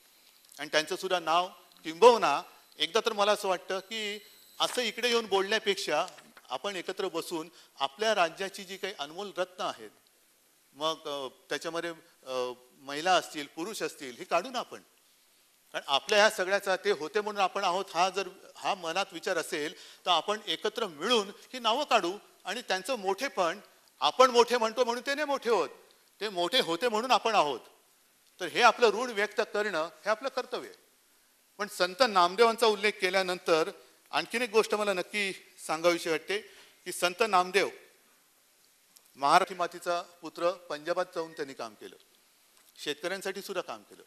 आणि त्यांचं सुद्धा नाव किंबहुना एकदा तर मला असं वाटतं की असं इकडे येऊन बोलण्यापेक्षा आपण एकत्र बसून आपल्या राज्याची जी काही अनमोल रत्न आहेत, मग त्याच्यामध्ये महिला असतील पुरुष असतील, हे काढू ना आपण. कारण आपल्या ह्या सगळ्याचा ते होते म्हणून आपण आहोत हा मनात विचार असेल तर आपण एकत्र मिळून ही नावं काढू आणि त्यांचं मोठेपण, आपण मोठे म्हणतो म्हणून ते नाही मोठे होत, ते मोठे होते म्हणून आपण आहोत. तर हे आपलं ऋण व्यक्त करणं हे आपलं कर्तव्य आहे. पण संत नामदेवांचा उल्लेख केल्यानंतर आणखीन एक गोष्ट मला नक्की सांगावीशी वाटते की संत नामदेव महाराष्ट्र मातीचा पुत्र, पंजाबात जाऊन त्यांनी काम केलं, शेतकऱ्यांसाठी सुद्धा काम केलं.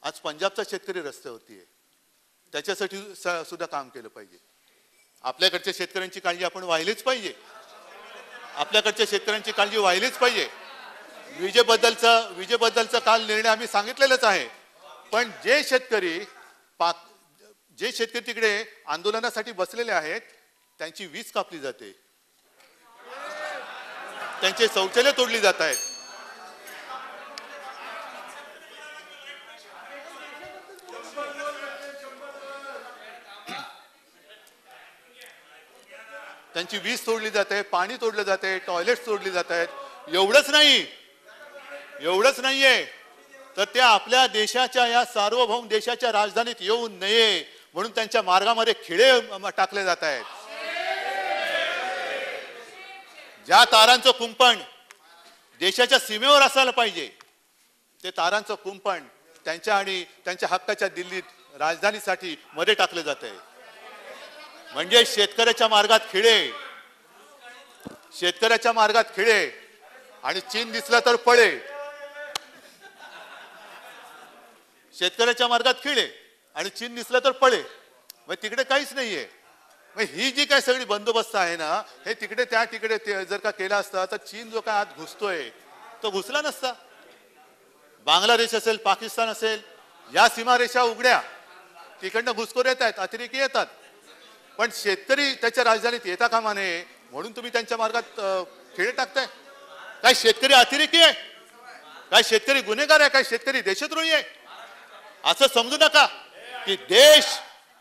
आज पंजाबचा शेतकरी रस्त्यावरती आहे, त्याच्यासाठी सुद्धा काम केलं पाहिजे. आपल्याकडच्या शेतकऱ्यांची काळजी आपण वाहिलीच पाहिजे, आपल्याकडच्या शेतकऱ्यांची काळजी वाहिलीच पाहिजे. विजेबद्दलचा काल निर्णय आम्ही सांगितलेलाच आहे. पण जे शेतकरी तिकडे आंदोलनासाठी बसलेले आहेत त्यांची वीज कापली जाते, त्यांचे शौचालय तोडली जात आहेत. त्यांची वीज तोडली जाते, पाणी तोडलं जाते, टॉयलेट तोडली जात आहेत. एवढंच नाहीये तर त्या आपल्या देशाच्या, या सार्वभौम देशाच्या राजधानीत येऊ नये म्हणून त्यांच्या मार्गामध्ये खिळे टाकले जात आहेत. ज्या तारांचं कुंपण देशाच्या सीमेवर असायला पाहिजे ते तारांचं कुंपण त्यांच्या आणि त्यांच्या हक्काच्या दिल्लीत राजधानीसाठी मध्ये टाकलं जात आहे. म्हणजे शेतकऱ्याच्या मार्गात खिळे आणि चीन दिसला तर पळे. शेतकऱ्याच्या मार्गात खिळे आणि चीन दिसला तर पळे. मग तिकडे काहीच नाहीये. मग ही जी काय सगळी बंदोबस्त आहे ना, हे तिकडे जर का केला असता तर चीन जो काय आत घुसतोय तो घुसला नसता. बांगलादेश असेल, पाकिस्तान असेल, या सीमारेषा उघड्या, तिकडनं घुसखोर येत आहेत, अतिरेकी येतात. पण शेतकरी त्याच्या राजधानीत येता कामा नये म्हणून तुम्ही त्यांच्या मार्गात खिळे टाकताय. काय शेतकरी अतिरेकी आहे? काय शेतकरी गुन्हेगार आहे? काय शेतकरी देशद्रोही आहे? असं समजू नका की देश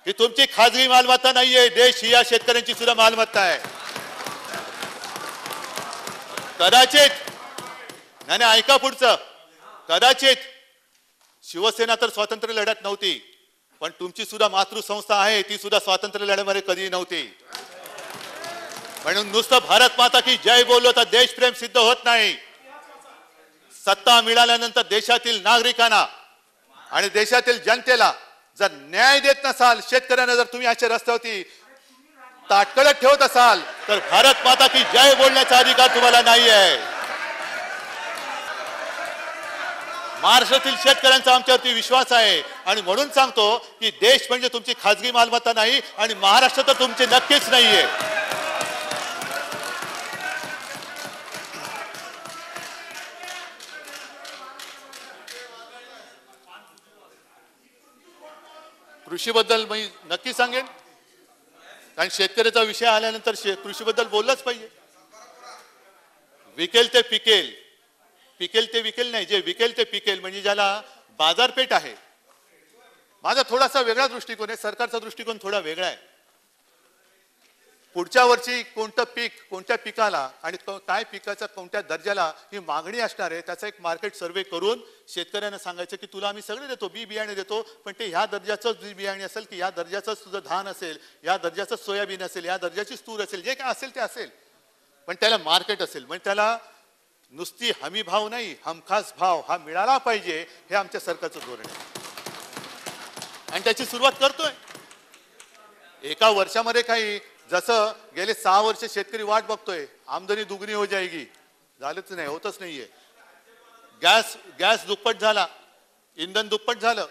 ही तुमची खाजगी मालमत्ता नाहीये. देश ही या शेतकऱ्यांची सुद्धा मालमत्ता आहे. कदाचित नाही, ऐका पुढचं, कदाचित शिवसेना तर स्वातंत्र्य लढ्यात नव्हती, पण तुमची सुद्धा मातृसंस्था आहे, ती सुद्धा स्वातंत्र्य लढ्यामध्ये कधी नव्हती. म्हणून नुसतं भारत माता की जय बोललो तर देशप्रेम सिद्ध होत नाही. सत्ता मिळाल्यानंतर देशातील नागरिकांना आणि देशातील जनतेला जर न्याय देत नसाल, शेतकऱ्यांना जर तुम्ही अशा रस्त्यावरती ताटकळत ठेवत असाल तर भारत माता की जय बोलण्याचा अधिकार तुम्हाला नाही आहे. महाराष्ट्रातील शेतकऱ्यांचा आमच्यावरती विश्वास आहे आणि म्हणून सांगतो की देश म्हणजे तुमची खाजगी मालमत्ता नाही आणि महाराष्ट्र तर तुमचे नक्कीच नाहीये. कृषीबद्दल मी नक्की सांगेन, कारण शेतकऱ्याचा विषय आल्यानंतर कृषीबद्दल बोललंच पाहिजे. विकेल ते पिकेल, पिकेल ते विकेल नाही, जे विकेल ते पिकेल म्हणजे ज्याला बाजारपेठ आहे. माझा थोडासा वेगळा दृष्टिकोन आहे, सरकारचा दृष्टिकोन थोडा वेगळा आहे. पुढच्या वर्षी कोणतं पीक कोणत्या पिकाला आणि काय पिकाचा कोणत्या दर्जाला ही मागणी असणार आहे त्याचा एक मार्केट सर्वे करून शेतकऱ्यांना सांगायचं की तुला आम्ही सगळे देतो बियाणे देतो, पण ते ह्या दर्जाचंच बियाणे असेल की या दर्जाचंच तुझं धान असेल, या दर्जाचंच सोयाबीन असेल, या दर्जाचीच तूर असेल, जे काय असेल ते असेल, पण त्याला मार्केट असेल. म्हणजे त्याला नुसती हमी भाव नाही, हमखास भाव हा मिळाला पाहिजे, हे आमच्या सरकारचं धोरण आहे आणि त्याची सुरुवात करतोय. एका वर्षामध्ये काही जसं गेले 6 वर्ष शेतकरी वाट बघतोय आमदनी दुगणी हो जाएगी, झालंच नाही, होतच नाहीये. गॅस दुप्पट झाला, इंधन दुप्पट झालं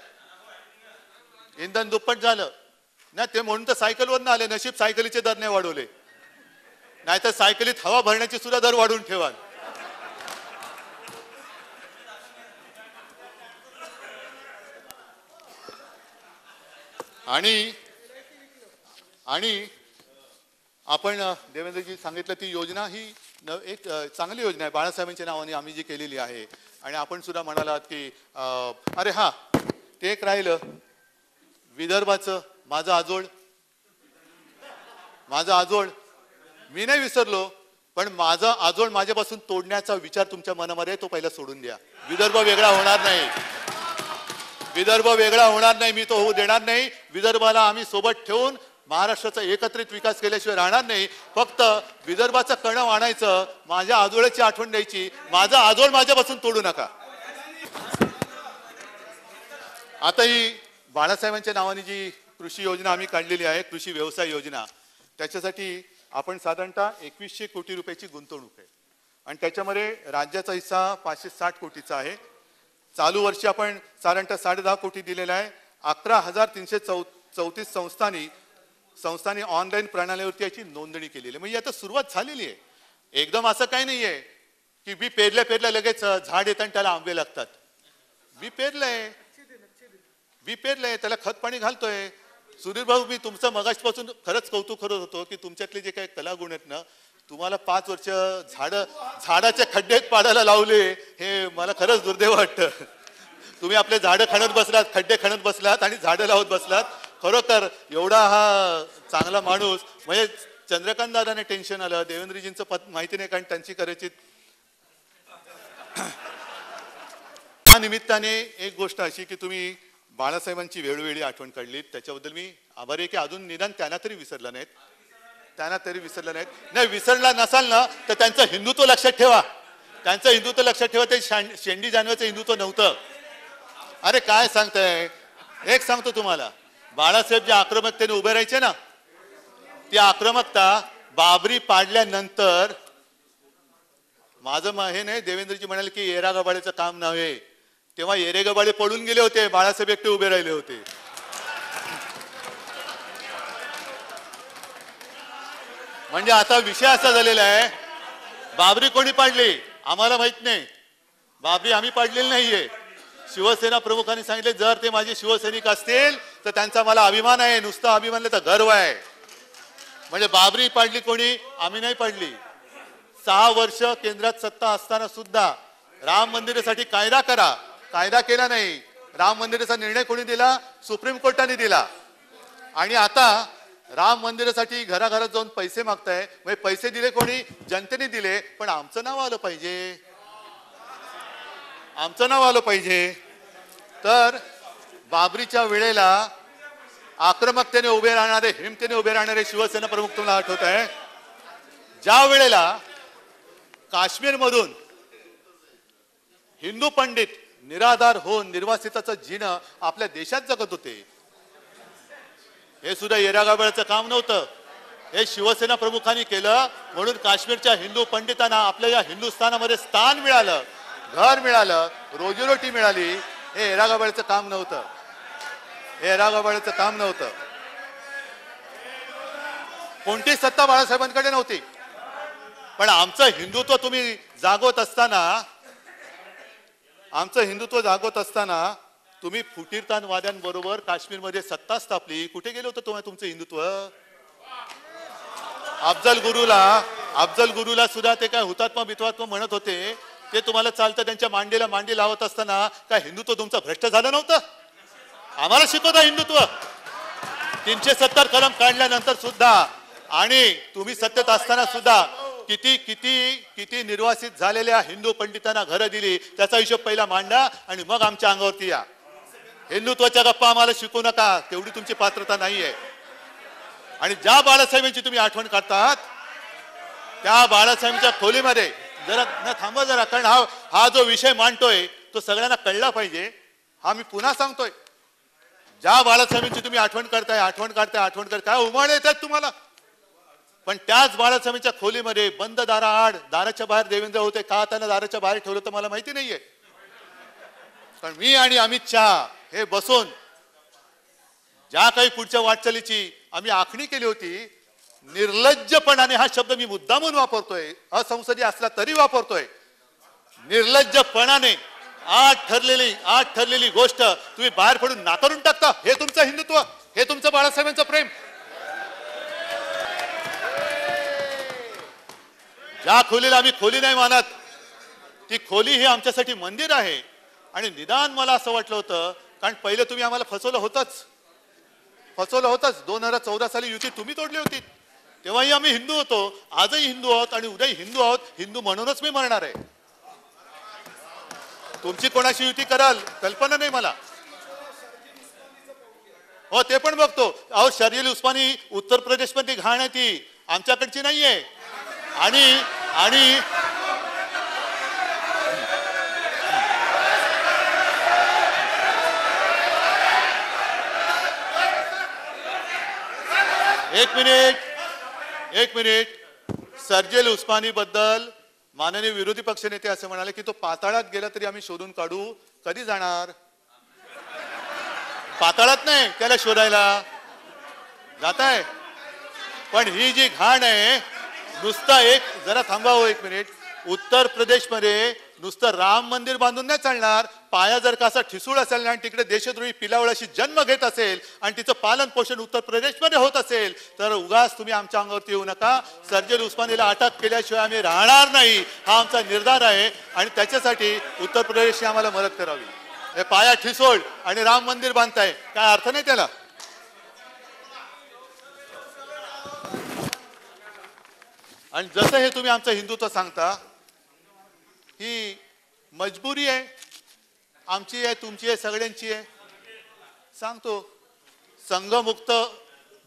ना, ते म्हणून तर सायकलवर आले. नशीब सायकलीचे दर नाही वाढवले, नाहीतर सायकलीत हवा भरण्याची सुद्धा दर वाढवून ठेवाल. आणि आपण देवेंद्रजी सांगितलं ती योजना ही एक चांगली योजना आहे, बाळासाहेबांच्या नावाने आम्ही जी केलेली आहे. आणि आपण सुद्धा म्हणालात की अरे हा ते एक राहिलं विदर्भाचं माझं आजोळ मी नाही विसरलो, पण माझा आजोळ माझ्यापासून तोडण्याचा विचार तुमच्या मनामध्ये तो पहिला सोडून द्या. विदर्भ वेगळा होणार नाही, मी तो होऊ देणार नाही. विदर्भाला आम्ही सोबत ठेवून महाराष्ट्राचा एकत्रित विकास केल्याशिवाय राहणार नाही. फक्त विदर्भाचं कणव आणायचं, माझ्या आजोळाची आठवण द्यायची, माझा आजोळ माझ्यापासून तोडू नका. आता ही बाळासाहेबांच्या नावाने जी कृषी योजना आम्ही काढलेली आहे, कृषी व्यवसाय योजना, त्याच्यासाठी आपण साधारणतः 2100 कोटी रुपयाची गुंतवणूक आहे आणि त्याच्यामध्ये राज्याचा हिस्सा 560 कोटीचा आहे. चालू वर्षी आपण साधारणतः 10.5 कोटी दिलेला आहे. 11,334 संस्थांनी ऑनलाईन प्रणालीवरती याची नोंदणी केलेली आहे. म्हणजे आता सुरुवात झालेली आहे. एकदम असं काही नाहीये की बी पेरल्या लगेच झाड येतं आणि त्याला आंबे लागतात. बी पेरलंय त्याला खत पाणी घालतोय. सुधीर भाऊ, मी तुमचं मगाचपासून खरंच कौतुक करत होतो की तुमच्यातले जे काही कलागुण आहेत ना, तुम्हाला 5 वर्ष झाडाचे खड्डे पाडायला लावले, हे मला खरंच दुर्दैव वाटतं. तुम्ही आपले झाडं खणत बसलात, खड्डे खणत बसलात आणि झाडं लावत बसलात. खरोखर एवढा हा चांगला माणूस, म्हणजे चंद्रकांत दादाने टेन्शन आलं, देवेंद्रजींचं पद माहिती नाही कारण त्यांची करायची. त्या निमित्ताने एक गोष्ट अशी की तुम्ही बाळासाहेबांची वेळोवेळी आठवण काढलीत, त्याच्याबद्दल मी आभारी आहे की अजून निदान त्यांना तरी विसरला नाहीत. नाही, विसरला नसाल ना तर त्यांचं हिंदुत्व लक्षात ठेवा. ते शेंडी जानवेचं हिंदुत्व नव्हतं. अरे काय सांगताय, एक सांगतो तुम्हाला, बाळासाहेब जे आक्रमकतेने उभे राहायचे ना, ती आक्रमकता बाबरी पाडल्यानंतर माझं हे नाही, देवेंद्रजी म्हणाले की येरागबाळेचं काम नव्हे, तेव्हा येरेगबाळे पडून गेले होते, बाळासाहेब एकटे उभे राहिले होते. म्हणजे आता विषय असा झालेला आहे, बाबरी कोणी पाडली आम्हाला माहित नाही, बाबरी आम्ही पाडलेली नाहीये. शिवसेना प्रमुखांनी सांगितले जर ते माझे शिवसैनिक असतील तर त्यांचा मला अभिमान आहे, नुसता अभिमान तर गर्व आहे. म्हणजे बाबरी पाडली कोणी, आम्ही नाही पाडली. 6 वर्ष केंद्रात सत्ता असताना सुद्धा राम मंदिरासाठी कायदा केला नाही. राम मंदिराचा निर्णय कोणी दिला, सुप्रीम कोर्टाने दिला. आणि आता राम मंदिरासाठी घराघरात जाऊन पैसे मागताय, म्हणजे पैसे दिले कोणी, जनतेने दिले, पण आमचं नाव आलं पाहिजे. तर बाबरीच्या वेळेला आक्रमकतेने उभे राहणारे, हिमतेने उभे राहणारे शिवसेना प्रमुख तुम्हाला आठवत आहे. ज्या वेळेला काश्मीरमधून हिंदू पंडित निराधार होऊन निर्वासिताचं जीणं आपल्या देशात जगत होते, हे सुद्धा येरागबाळेचं काम नव्हतं, हे शिवसेना प्रमुखांनी केलं. म्हणून काश्मीरच्या हिंदू पंडितांना आपल्या या हिंदुस्थानामध्ये स्थान मिळालं, घर मिळालं, रोजीरोटी मिळाली. हे येरागबाळेचं काम नव्हतं. कोणती सत्ता बाळासाहेबांकडे नव्हती. पण आमचं हिंदुत्व तुम्ही जागवत असताना तुम्ही फुटीरतावाद्यांबरोबर काश्मीरमध्ये सत्ता स्थापली. कुठे गेलो होतं तुम्हाला तुमचं हिंदुत्व? अफजल गुरुला सुद्धा ते काय हुतात्मा बित्वात्मा म्हणत होते, ते तुम्हाला चालतं. त्यांच्या मांडीला मांडी लावत असताना काय हिंदुत्व तुमचं भ्रष्ट झालं नव्हतं? आम्हाला शिकवता हिंदुत्व. 370 कलम काढल्यानंतर सुद्धा आणि तुम्ही सत्तेत असताना सुद्धा किती किती किती निर्वासित झालेल्या हिंदू पंडितांना घरं दिली त्याचा हिशोब पहिला मांडा आणि मग आमच्या अंगावरती या. हिंदुत्वाच्या गप्पा आम्हाला शिकवू नका, तेवढी तुमची पात्रता नाहीये. आणि ज्या बाळासाहेबांची तुम्ही आठवण करतात त्या बाळासाहेबांच्या खोलीमध्ये जरा न थांबा जरा, कारण हा जो विषय मांडतोय तो सगळ्यांना कळला पाहिजे. हा मी पुन्हा सांगतोय, ज्या बाळासाहेबांची तुम्ही आठवण करताय काय उमाळे येतात तुम्हाला, पण त्याच बाळासाहेबांच्या खोलीमध्ये बंद दाराआड दाराच्या बाहेर देवेंद्र होते का, त्यांना दाराच्या बाहेर ठेवलं तर मला माहिती नाहीये. पण मी आणि अमित शहा हे बसून ज्या काही पुढच्या वाटचालीची आम्ही आखणी केली होती, निर्लज्जपणाने हा शब्द मी मुद्दामून वापरतोय, असंसदीय असला तरी वापरतोय, निर्लज्जपणाने आठ ठरलेली गोष्ट तुम्ही बाहेर पडून नाकारून टाकता. हे तुमचं हिंदुत्व, हे तुमचं बाळासाहेबांचं प्रेम. ज्या खोलीला आम्ही खोली नाही मानत, ती खोली ही आमच्यासाठी मंदिर आहे. आणि निदान मला असं वाटलं होतं, कारण पहिले तुम्ही आम्हाला फसवलं होतच. 2014 साली युती तुम्ही तोडली होती, तेव्हाही आम्ही हिंदू होतो, आजही हिंदू आहोत आणि उद्याही हिंदू आहोत. हिंदू म्हणूनच मी मरणार आहे. तुमची कोणाशी युती कराल कल्पना नाही मला. हो ते पण बघतो. अहो शर्जील उस्मानी उत्तर प्रदेश मध्ये घाण आहे, ती आमच्याकडची नाहीये. आणि आणि एक मिनिट शर्जील उस्मानी बद्दल माननीय विरोधी पक्षनेते असे म्हणाले की तो पाताळात गेला तरी आम्ही शोधून काढू. कधी जाणार? पाताळात नाही त्याला शोधायला जाताय. पण ही जी घाण आहे, नुसतं जरा थांबावं एक मिनिट, उत्तर प्रदेशमध्ये नुसतं राम मंदिर बांधून नाही चालणार. पाया जर का असा ठिसूळ असेल आणि तिकडे देशद्रोही पिलावळाशी जन्म घेत असेल आणि तिचं पालन पोषण उत्तर प्रदेशमध्ये होत असेल तर उगाच तुम्ही आमच्या अंगावरती येऊ नका. शर्जील उस्मानीला अटक केल्याशिवाय आम्ही राहणार नाही, हा आमचा निर्धार आहे. आणि त्याच्यासाठी उत्तर प्रदेशने आम्हाला मदत करावी. हे पाया ठिसूळ आणि राम मंदिर बांधताय, काय अर्थ नाही त्याला. आणि जसं हे तुम्ही आमचं हिंदुत्व सांगता, ही मजबुरी आहे, आमची आहे, तुमची आहे, सगळ्यांची आहे. सांगतो, संघमुक्त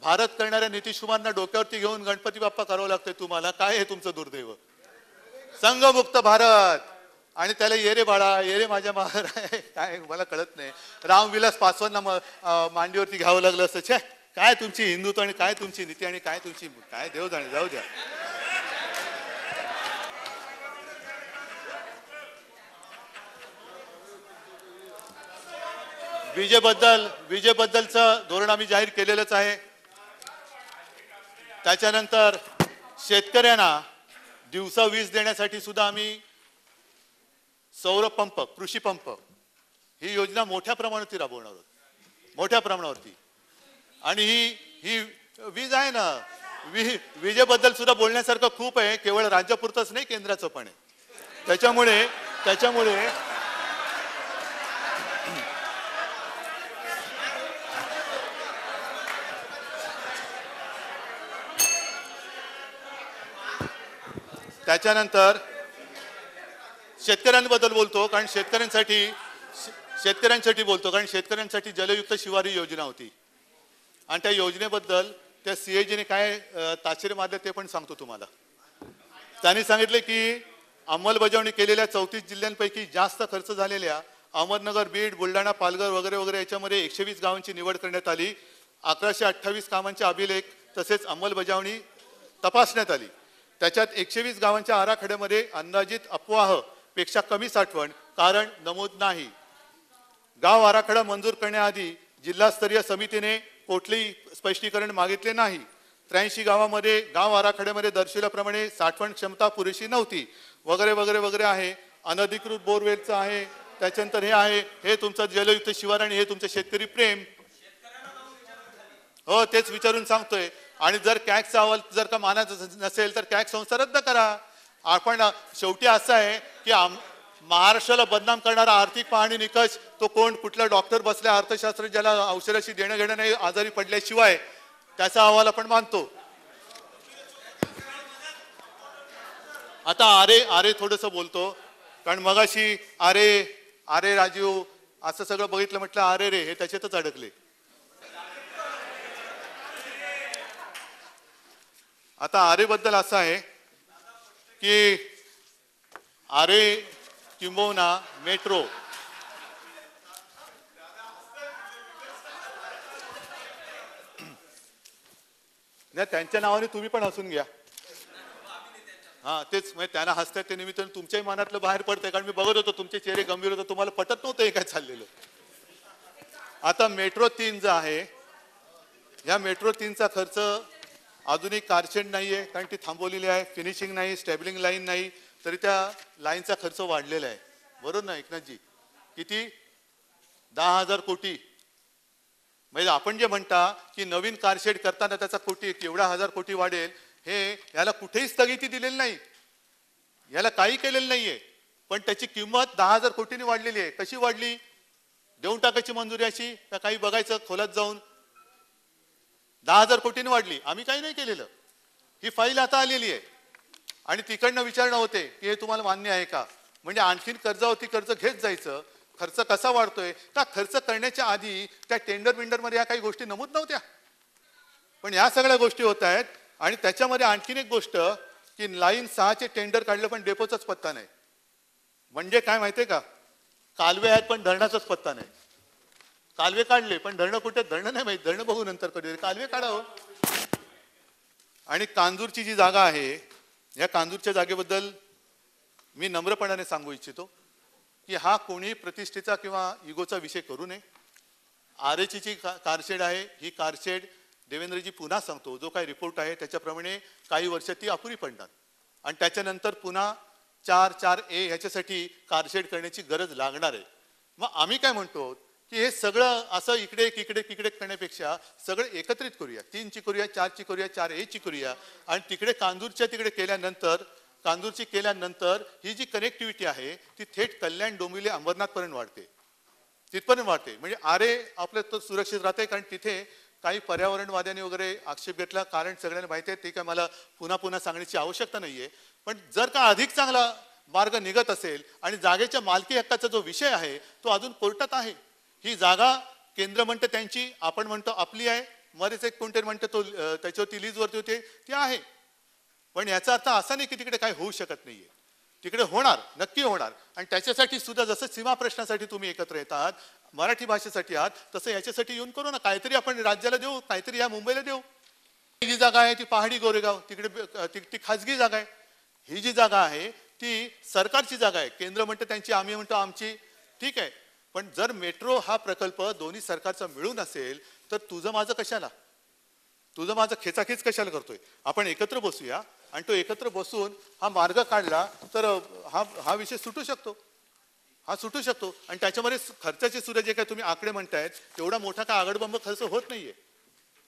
भारत करणाऱ्या नितीश कुमारना डोक्यावरती घेऊन गणपती बाप्पा करावं लागतंय तुम्हाला. काय आहे तुमचं दुर्दैव? संघमुक्त भारत आणि त्याला ये रे बाळा, ये रे माझ्या माहेर आहे, काय मला कळत नाही. रामविलास पासवानना मांडीवरती घ्यावं लागलं असं. छे, काय तुमची हिंदुत्व आणि काय तुमची नीती आणि काय तुमची काय देव जाणे. जाऊ द्या. विजेबद्दलचं धोरण आम्ही जाहीर केलेलंच आहे. त्याच्यानंतर शेतकऱ्यांना दिवसा वीज देण्यासाठी सुद्धा आम्ही सौर पंप, कृषी पंप ही योजना मोठ्या प्रमाणावरती राबवणार आहोत, मोठ्या प्रमाणावरती. आणि ही वीज आहे ना, विजेबद्दल सुद्धा बोलण्यासारखं खूप आहे. केवळ राज्यापुरतंच नाही, केंद्राचं पण आहे. त्याच्यामुळे त्याच्यानंतर शेतकऱ्यांबद्दल बोलतो, कारण शेतकऱ्यांसाठी बोलतो, कारण शेतकऱ्यांसाठी जलयुक्त शिवार ही योजना होती. आणि त्या योजनेबद्दल त्या सीएजीने काय ताशेरे मारले ते पण सांगतो तुम्हाला. त्यांनी सांगितले की अंमलबजावणी केलेल्या 34 जिल्ह्यांपैकी जास्त खर्च झालेल्या अहमदनगर, बीड, बुलढाणा, पालघर वगैरे वगैरे याच्यामध्ये 120 गावांची निवड करण्यात आली. 1128 कामांचे अभिलेख तसेच अंमलबजावणी तपासण्यात आली. त्याच्यात 120 गावांच्या आराखड्यामध्ये अंदाजित अफवाह पेक्षा कमी साठवण कारण नमूद नाही. गाव आराखडा मंजूर करण्याआधी जिल्हास्तरीय समितीने कुठलेही स्पष्टीकरण मागितले नाही. 83 गावामध्ये गाव आराखड्यामध्ये दर्शविल्याप्रमाणे साठवण क्षमता पुरेशी नव्हती वगैरे वगैरे वगैरे आहे. अनधिकृत बोरवेलचं आहे. त्याच्यानंतर हे आहे, हे तुमचं जलयुक्त शिवार आणि हे तुमचं शेतकरी प्रेम. हो तेच विचारून सांगतोय. आणि जर कॅगचा अहवाल जर का मानायचं नसेल तर कॅग संस्था रद्द करा. आपण शेवटी असं आहे की महाराष्ट्राला बदनाम करणारा आर्थिक पाहणी निकष तो कोण, कुठला डॉक्टर बसल्या अर्थशास्त्र ज्याला औषधाशी देणं घेणं नाही आजारी पडल्याशिवाय, त्याचा अहवाल आपण मानतो. आता आरे थोडंसं बोलतो, कारण मगाशी आरे राजीव असं सगळं बघितलं, म्हटलं आरे रे, हे त्याच्यातच अडकले. आता आरे बद्दल असं आहे की आरे किंबहुना मेट्रो नाही, त्यांच्या नावाने तुम्ही पण हसून घ्या. हा तेच, म्हणजे त्यांना हसतात ते निमित्ताने तुमच्याही मनातलं बाहेर पडतंय, कारण मी बघत होतो तुमचे चेहरे गंभीर होते, तुम्हाला पटत नव्हतं हे काय चाललेलं. आता मेट्रो 3 जो आहे, या मेट्रो 3चा खर्च अजूनही कारशेड नाहीये, कारण ती थांबवलेली आहे, फिनिशिंग नाही, स्टेबलिंग लाईन नाही, तरी त्या लाईनचा खर्च वाढलेला आहे. बरोबर ना एकनाथजी? किती? 10,000 कोटी. म्हणजे आपण जे म्हणता की नवीन कारशेड करताना त्याचा कोटी एवढा 1000 कोटी वाढेल, हे याला कुठेही स्थगिती दिलेली नाही, याला काही केलेलं नाहीये, पण त्याची किंमत 10,000 कोटींनी वाढलेली आहे. कशी वाढली? देऊन टाकायची मंजुरी अशी का काही बघायचं खोलात जाऊन? 10,000 कोटींनी वाढली. आम्ही काही नाही केलेलं, ही फाईल आता आलेली आहे आणि तिकडनं विचारणं होते की हे तुम्हाला मान्य आहे का. म्हणजे आणखीन कर्जावरती कर्ज घेत जायचं. खर्च कसा वाढतोय? का खर्च करण्याच्या आधी त्या टेंडर बिंडरमध्ये या काही गोष्टी नमूद नव्हत्या, पण या सगळ्या गोष्टी होत आहेत. आणि त्याच्यामध्ये आणखीन एक गोष्ट की लाईन 6चे टेंडर काढलं पण डेपोचाच पत्ता नाही. म्हणजे काय माहितीये का, कालवे आहेत पण धरणाचाच पत्ता नाही. कालवे काढले पण धरणं कुठे? धरणं नाही माहिती, धरणं बघू नंतर कधी, कालवे काढावं. आणि कांजूरची जी जागा आहे, या कांजूरच्या जागेबद्दल मी नम्रपणाने सांगू इच्छितो की हा कोणी प्रतिष्ठेचा किंवा इगोचा विषय करू नये. आरेची जी कारशेड आहे, ही कारशेड देवेंद्रजी पुन्हा सांगतो, जो काही रिपोर्ट आहे त्याच्याप्रमाणे काही वर्ष ती अपुरी पडणार आणि त्याच्यानंतर पुन्हा 4A ह्याच्यासाठी कारशेड करण्याची गरज लागणार आहे. मग आम्ही काय म्हणतो की हे सगळं असं इकडे तिकडे करण्यापेक्षा सगळं एकत्रित करूया. 3ची करूया, 4ची करूया, 4A ची करूया आणि तिकडे कांजूरची केल्यानंतर ही जी कनेक्टिव्हिटी आहे ती थेट कल्याण, डोंबिवली, अंबरनाथपर्यंत वाढते, तिथपर्यंत वाढते. म्हणजे आरे आपलं तर सुरक्षित राहते, कारण तिथे काही पर्यावरणवाद्यांनी वगैरे आक्षेप घेतला, कारण सगळ्यांना माहिती आहे, ते काय मला पुन्हा सांगण्याची आवश्यकता नाहीये. पण जर का अधिक चांगला मार्ग निघत असेल आणि जागेच्या मालकी हक्काचा जो विषय आहे तो अजून कोर्टात आहे. ही जागा केंद्र म्हणतं त्यांची, आपण म्हणतो आपली आहे, मध्येच एक कोणतरी म्हणतं तो त्याच्यावरती लीजवरती होते, ती आहे. पण याचा अर्थ असा नाही की तिकडे काही होऊ शकत नाहीये, तिकडे होणार, नक्की होणार. आणि त्याच्यासाठी सुद्धा जसं सीमा प्रश्नासाठी तुम्ही एकत्र येतात, मराठी भाषेसाठी आहात, तसं याच्यासाठी येऊन करू ना, काहीतरी आपण राज्याला देऊ, काहीतरी या मुंबईला देऊ. ही जागा आहे ती पहाडी गोरेगाव, तिकडे ती खाजगी जागा आहे. ही जी जागा आहे ती सरकारची जागा आहे, केंद्र म्हणतं त्यांची, आम्ही म्हणतो आमची, ठीक आहे. पण जर मेट्रो हा प्रकल्प दोन्ही सरकारचा मिळून असेल तर तुझं माझं कशाला, तुझं माझं खेचाखेच कशाला करतोय? आपण एकत्र बसूया आणि तो एकत्र बसून हा मार्ग काढला तर हा विषय सुटू शकतो, हा सुटू शकतो. आणि त्याच्यामध्ये खर्चाचे सुद्धा जे काय तुम्ही आकडे म्हणतायत, तेवढा मोठा काय आगडबंब खर्च होत नाहीये.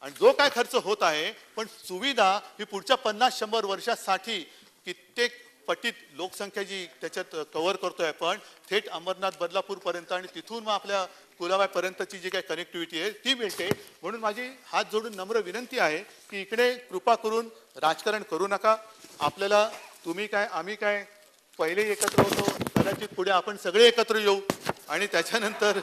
आणि जो काय खर्च होत आहे, पण सुविधा ही पुढच्या 50-100 वर्षासाठी कित्येक पटीत लोकसंख्या जी त्याच्यात कव्हर करतोय आपण, थेट अंबरनाथ, बदलापूर पर्यंत आणि तिथून मग आपल्या कुलाबाई पर्यंतची जी काही कनेक्टिव्हिटी आहे ती मिळते. म्हणून माझी हात जोडून नम्र विनंती आहे की इकडे कृपा करून राजकारण करू नका. आपल्याला तुम्ही काय आम्ही काय पहिले एकत्र होतो, कदाचित पुढे आपण सगळे एकत्र येऊ आणि त्याच्यानंतर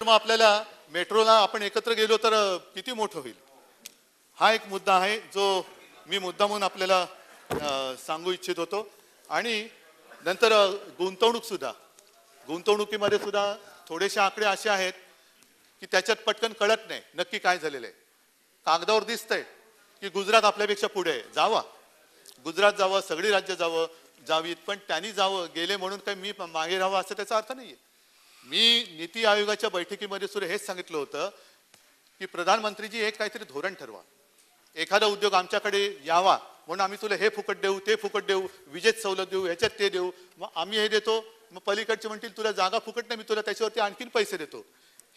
मग आपल्याला मेट्रोला आपण एकत्र गेलो तर किती मोठं होईल. हा एक मुद्दा आहे जो मी मुद्दा म्हणून आपल्याला सांगू इच्छित होतो. आणि नंतर गुंतवणुकीमध्ये सुद्धा थोडेसे आकडे असे आहेत की त्याच्यात पटकन कळत नाही नक्की काय झालेलं आहे. कागदावर दिसतंय की गुजरात आपल्यापेक्षा पुढे आहे, जावा गुजरात जावं, सगळी राज्य जावीत, पण त्यांनी जावं गेले म्हणून काय मी मागे राहावं असं त्याचा अर्थ नाहीये. मी नीती आयोगाच्या बैठकीमध्ये सुद्धा हेच सांगितलं होतं की प्रधानमंत्रीजी एक काहीतरी धोरण ठरवा, एखादा उद्योग आमच्याकडे यावा म्हणून आम्ही तुला हे फुकट देऊ, ते फुकट देऊ, विजेत सवलत देऊ, ह्याच्यात ते देऊ, मग आम्ही हे देतो, मग पलीकडचे म्हणतील तुला जागा फुकट नाही, मी तुला त्याच्यावरती आणखीन पैसे देतो.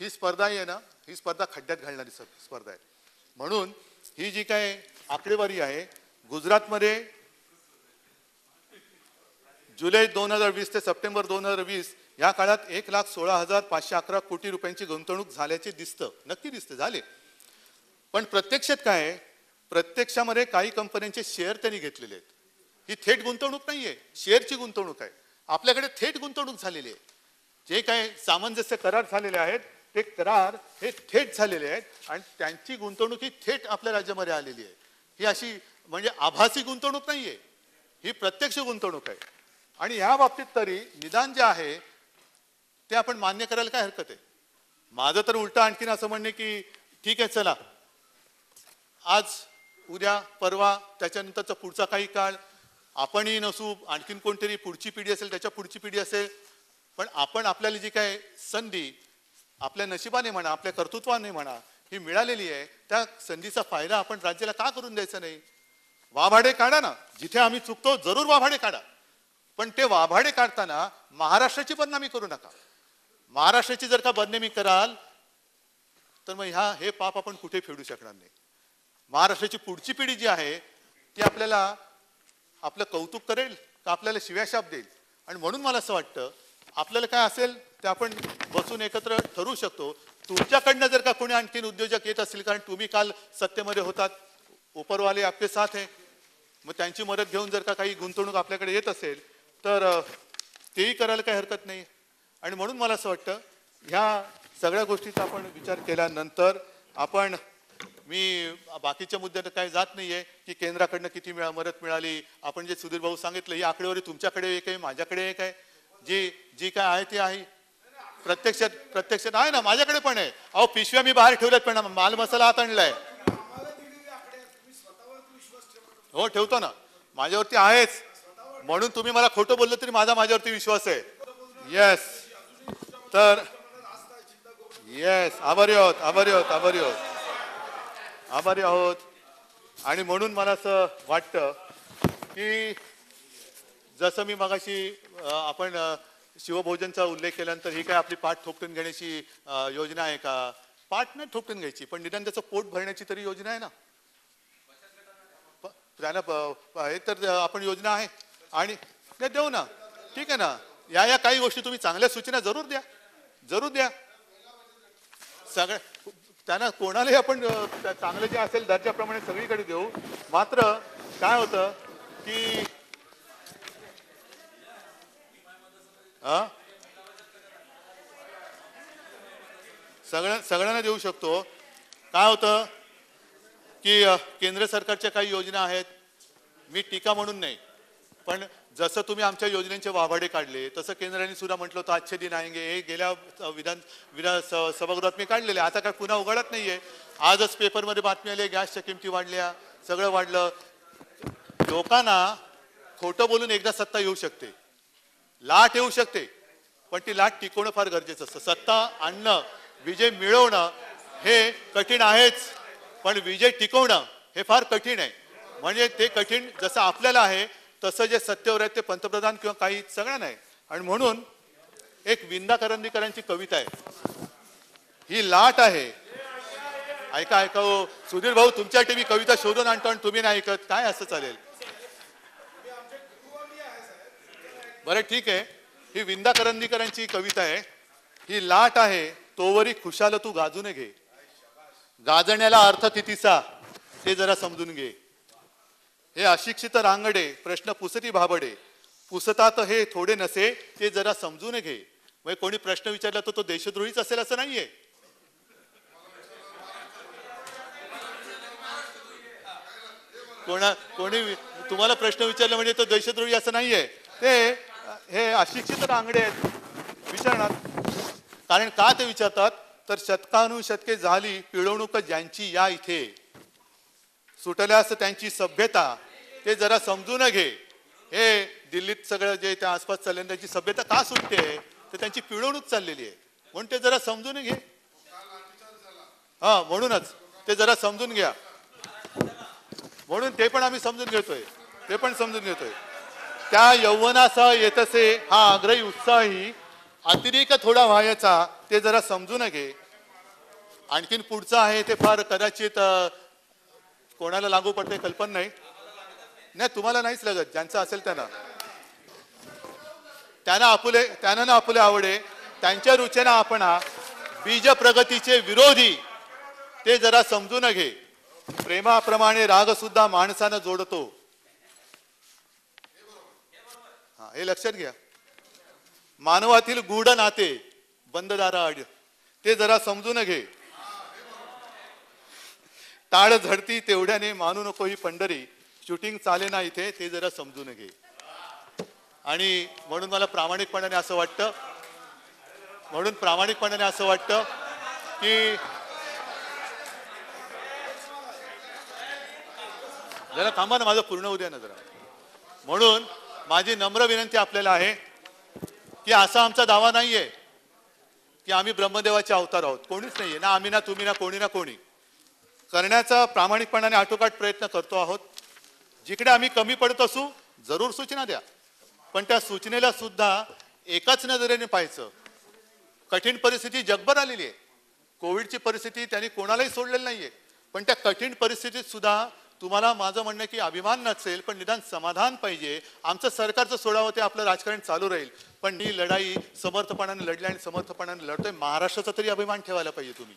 ही स्पर्धा आहे ना, ही स्पर्धा खड्ड्यात घालणारी स्पर्धा आहे. म्हणून ही जी काय आकडेवारी आहे, गुजरातमध्ये जुलै 2020 ते सप्टेंबर 2020 या काळात 1,16,511 कोटी रुपयांची गुंतवणूक झाल्याचे दिसतं, नक्की दिसतं, झाले. पण प्रत्यक्षात काय प्रत्यक्षामध्ये काही कंपन्यांचे शेअर त्यांनी घेतलेले आहेत. ही थेट गुंतवणूक नाहीये, शेअरची गुंतवणूक आहे. आपल्याकडे थेट गुंतवणूक झालेली आहे. जे काही सामंजस्य करार झालेले आहेत ते करार हे थेट झालेले आहेत आणि त्यांची गुंतवणूक ही थेट आपल्या राज्यामध्ये आलेली आहे. ही अशी म्हणजे आभासी गुंतवणूक नाहीये, ही प्रत्यक्ष गुंतवणूक आहे. आणि या बाबतीत तरी निदान जे आहे ते आपण मान्य करायला काय हरकत आहे. माझं तर उलट आणखीन असं म्हणणे की ठीक आहे, चला आज उद्या परवा त्याच्यानंतरचा पुढचा काही काळ आपणही नसू, आणखीन कोणतरी पुढची पिढी असेल, त्याच्या पुढची पिढी असेल, पण आपण आपल्याला जी काय संधी आपल्या नशिबाने म्हणा, आपल्या कर्तृत्वाने म्हणा ही मिळालेली आहे, त्या संधीचा फायदा आपण राज्याला का करून द्यायचा नाही. वाभाडे काढा ना, जिथे आम्ही चुकतो जरूर वाभाडे काढा, पण ते वाभाडे काढताना महाराष्ट्राची बदनामी करू नका. महाराष्ट्राची जर का बदनामी कराल तर मग हे पाप आपण कुठे फेडू शकणार नाही. महाराष्ट्राची पुढची पिढी जी आहे ती आपल्याला आपलं कौतुक करेल का आपल्याला शिव्याशाप देईल. आणि म्हणून मला असं वाटतं आपल्याला काय असेल ते आपण बसून एकत्र ठरवू शकतो. तुमच्याकडनं जर का कोणी आणखीन उद्योजक येत असतील, कारण तुम्ही काल सत्तेमध्ये होतात, उपरवाले आपले साथ आहे, मग त्यांची मदत घेऊन जर का काही गुंतवणूक आपल्याकडे येत असेल तर तेही करायला काही हरकत नाही. आणि म्हणून मला असं वाटतं ह्या सगळ्या गोष्टीचा आपण विचार केल्यानंतर आपण मी बाकीच्या मुद्द्यात काही जात नाहीये की केंद्राकडनं किती मदत मिळाली. आपण जे सुधीर भाऊ सांगितलं ही आकडेवारी तुमच्याकडे एक आहे, माझ्याकडे एक आहे, जी काय आहे ती आहे. प्रत्यक्षात आहे ना, माझ्याकडे पण आहे. अहो पिशव्या मी बाहेर ठेवल्यात, पण माल मसाला आत आणलाय. हो ठेवतो ना, माझ्यावरती आहेच. म्हणून तुम्ही मला खोटं बोललं तरी माझ्यावरती विश्वास आहे. येस, तर येस, आभारी आहोत. आणि म्हणून मला असं वाटतं की जसं मी मगाशी आपण शिवभोजनचा उल्लेख केल्यानंतर ही काय आपली पाठ थोपटून घेण्याची योजना आहे का. पाठ नाही थोपटून घ्यायची, पण निदान त्याचं पोट भरण्याची तरी योजना आहे ना. त्याला एक तर आपण योजना आहे आणि ते देऊ ना, ठीक आहे ना. या काही गोष्टी तुम्ही चांगल्या सूचना जरूर द्या. सगळ्या त्यांना कोणालाही आपण चांगलं जे असेल दर्जाप्रमाणे सगळीकडे देऊ. मात्र काय होतं की सगळ्यांना देऊ शकतो. काय होतं की केंद्र सरकारच्या काही योजना आहेत, मी टीका म्हणून नाही, पण जसं तुम्ही आमच्या योजनेचे वाभाडे काढले तसं केंद्राने सुद्धा म्हटलं होतं अच्छे दिन आएंगे. हे गेल्या विधान सभागृहात मी काढलेले, आता काय पुन्हा उघडत नाहीये. आजच पेपरमध्ये बातमी आली, गॅसच्या किमती वाढल्या, सगळं वाढलं. लोकांना खोटं बोलून एकदा सत्ता येऊ शकते, लाट येऊ शकते, पण ती लाट टिकवणं फार गरजेचं असतं. सत्ता आणणं, विजय मिळवणं हे कठीण आहेच, पण विजय टिकवणं हे फार कठीण आहे. म्हणजे ते कठीण जसं आपल्याला आहे तसं जे सत्तेवर आहेत ते पंतप्रधान किंवा काही सगळ्यांना आहे. आणि म्हणून एक विंदा करंदीकरांची कविता आहे, ही लाट आहे. ऐका हो सुधीर भाऊ, तुमच्यासाठी मी कविता शोधून आणतो आणि तुम्ही नाही ऐकत, काय असं चालेल. बरं ठीक आहे, ही विंदा करंदीकरांची कविता आहे. ही लाट आहे तोवरी खुशाल तू गाजून घे, गाजण्याला अर्थ कितीचा ते जरा समजून घे. हे अशिक्षित रांगडे प्रश्न पुसती भाबडे, पुसतात हे थोडे नसे ते जरा समजून घे. म्हणजे कोणी प्रश्न विचारला तर तो देशद्रोहीच असेल असं नाहीये. कोणी तुम्हाला प्रश्न विचारला म्हणजे तो देशद्रोही असं नाहीये. ते हे अशिक्षित रांगडे आहेत विचारणार. कारण का ते विचारतात तर शतकानुशतके झाली पिळवणूक ज्यांची या इथे, सुटल्यास त्यांची सभ्यता ते जरा समजून घे. हे दिल्लीत सगळं जे त्या आसपास चालले त्याची सभ्यता का सुटते तर त्यांची पिळवणूक चाललेली आहे, म्हणून ते जरा समजून घे. म्हणूनच ते जरा समजून घ्या. म्हणून ते पण आम्ही समजून घेतोय, त्या यौवनासह येतसे हा आग्रही उत्साही, अतिरेक थोडा व्हायचा ते जरा समजून घे. आणखीन पुढचं आहे ते फार कदाचित कोणाला लागू पडते कल्पना नाही. तुम्हाला नाहीच लागत, ज्यांचं असेल त्यांना ना आपुले आवडे, त्यांच्या रुचेना आपणा, बीज प्रगतीचे विरोधी ते जरा समजून घे. प्रेमाप्रमाणे राग सुद्धा माणसानं जोडतो. हा, हे लक्षात घ्या. मानवातील गूढ नाते बंद दाराआड ते जरा समजून घे. टाळ झडती तेवढ्याने मानू नको ही पंढरी, शूटिंग चाले ना इथे ते जरा समजून घे. आणि म्हणून मला प्रामाणिकपणाने असं वाटतं की जरा थांबा ना, माझं पूर्ण होऊ द्या ना जरा. म्हणून माझी नम्र विनंती आपल्याला आहे की असा आमचा दावा नाहीये की आम्ही ब्रह्मदेवाचे अवतार आहोत. कोणीच नाहीये ना, आम्ही ना तुम्ही ना कोणी ना कोणी. करण्याचा प्रामाणिकपणाने आटोकाट प्रयत्न करतो आहोत. जिकडे आम्ही कमी पडत असू जरूर सूचना द्या, पण त्या सूचनेला सुद्धा एकाच नजरेने पाहायचं. कठीण परिस्थिती जगभर आलेली आहे. कोविडची परिस्थिती त्यांनी कोणालाही सोडलेली नाहीये, पण त्या कठीण परिस्थितीत सुद्धा तुम्हाला माझं म्हणणं की अभिमान नसेल पण निदान समाधान पाहिजे. आमचं सरकारचं सोडावं ते आपलं राजकारण चालू राहील, पण ही लढाई समर्थपणाने लढली आणि समर्थपणाने लढतोय. महाराष्ट्राचा तरी अभिमान ठेवायला पाहिजे. तुम्ही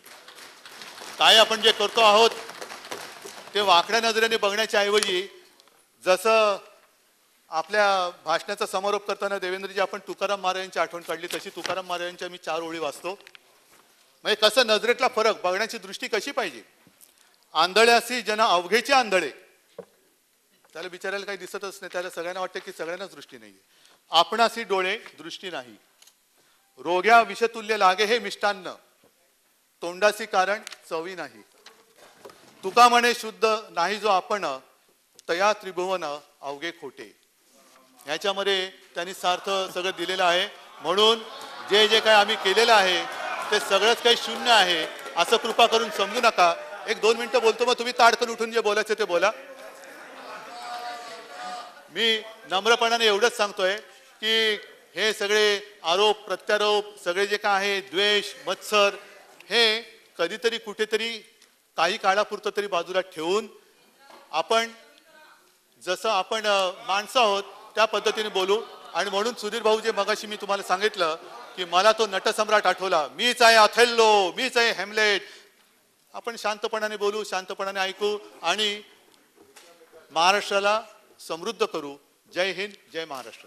काय आपण जे करतो आहोत ते वाकड्या नजरेने बघण्याच्या ऐवजी, जसं आपल्या भाषणाचा समारोप करताना देवेंद्रजी आपण तुकाराम महाराजांची आठवण काढली, तशी तुकाराम महाराजांच्या मी 4 ओळी वाचतो. म्हणजे कसं नजरेतला फरक बघण्याची दृष्टी कशी पाहिजे. आंधळ्यासी जना अवघेचे आंधळे, त्याला बिचारायला काही दिसतच नाही, त्याला सगळ्यांना वाटतं की सगळ्यांनाच दृष्टी नाहीये. आपणासी डोळे दृष्टी नाही, रोग्या विषतुल्य लागे हे मिष्टान्न, तोंडासी कारण चवी नाही. तुका म्हणे शुद्ध नाही जो आपण, तया त्रिभुवन अवघे खोटे. ह्याच्यामध्ये त्यांनी सार्थ सगळं दिलेलं आहे. म्हणून जे जे काय आम्ही केलेलं आहे ते सगळंच काही शून्य आहे असं कृपा करून समजू नका. 1-2 मिनिटं बोलतो, मग तुम्ही ताडकन उठून जे बोलायचं ते बोला. मी नम्रपणाने एवढंच सांगतोय की हे सगळे आरोप प्रत्यारोप सगळे जे काय आहे, द्वेष मत्सर, हे कधीतरी कुठेतरी काही काळापुरतं तरी बाजूला ठेवून आपण जसं आपण माणसं आहोत त्या पद्धतीने बोलू. आणि म्हणून सुधीर भाऊ, जे मगाशी मी तुम्हाला सांगितलं की मला तो नटसम्राट आठवला, मीच आहे अथेल्लो, मीच आहे हेमलेट. आपण शांतपणाने बोलू, शांतपणाने ऐकू आणि महाराष्ट्राला समृद्ध करू. जय हिंद, जय महाराष्ट्र.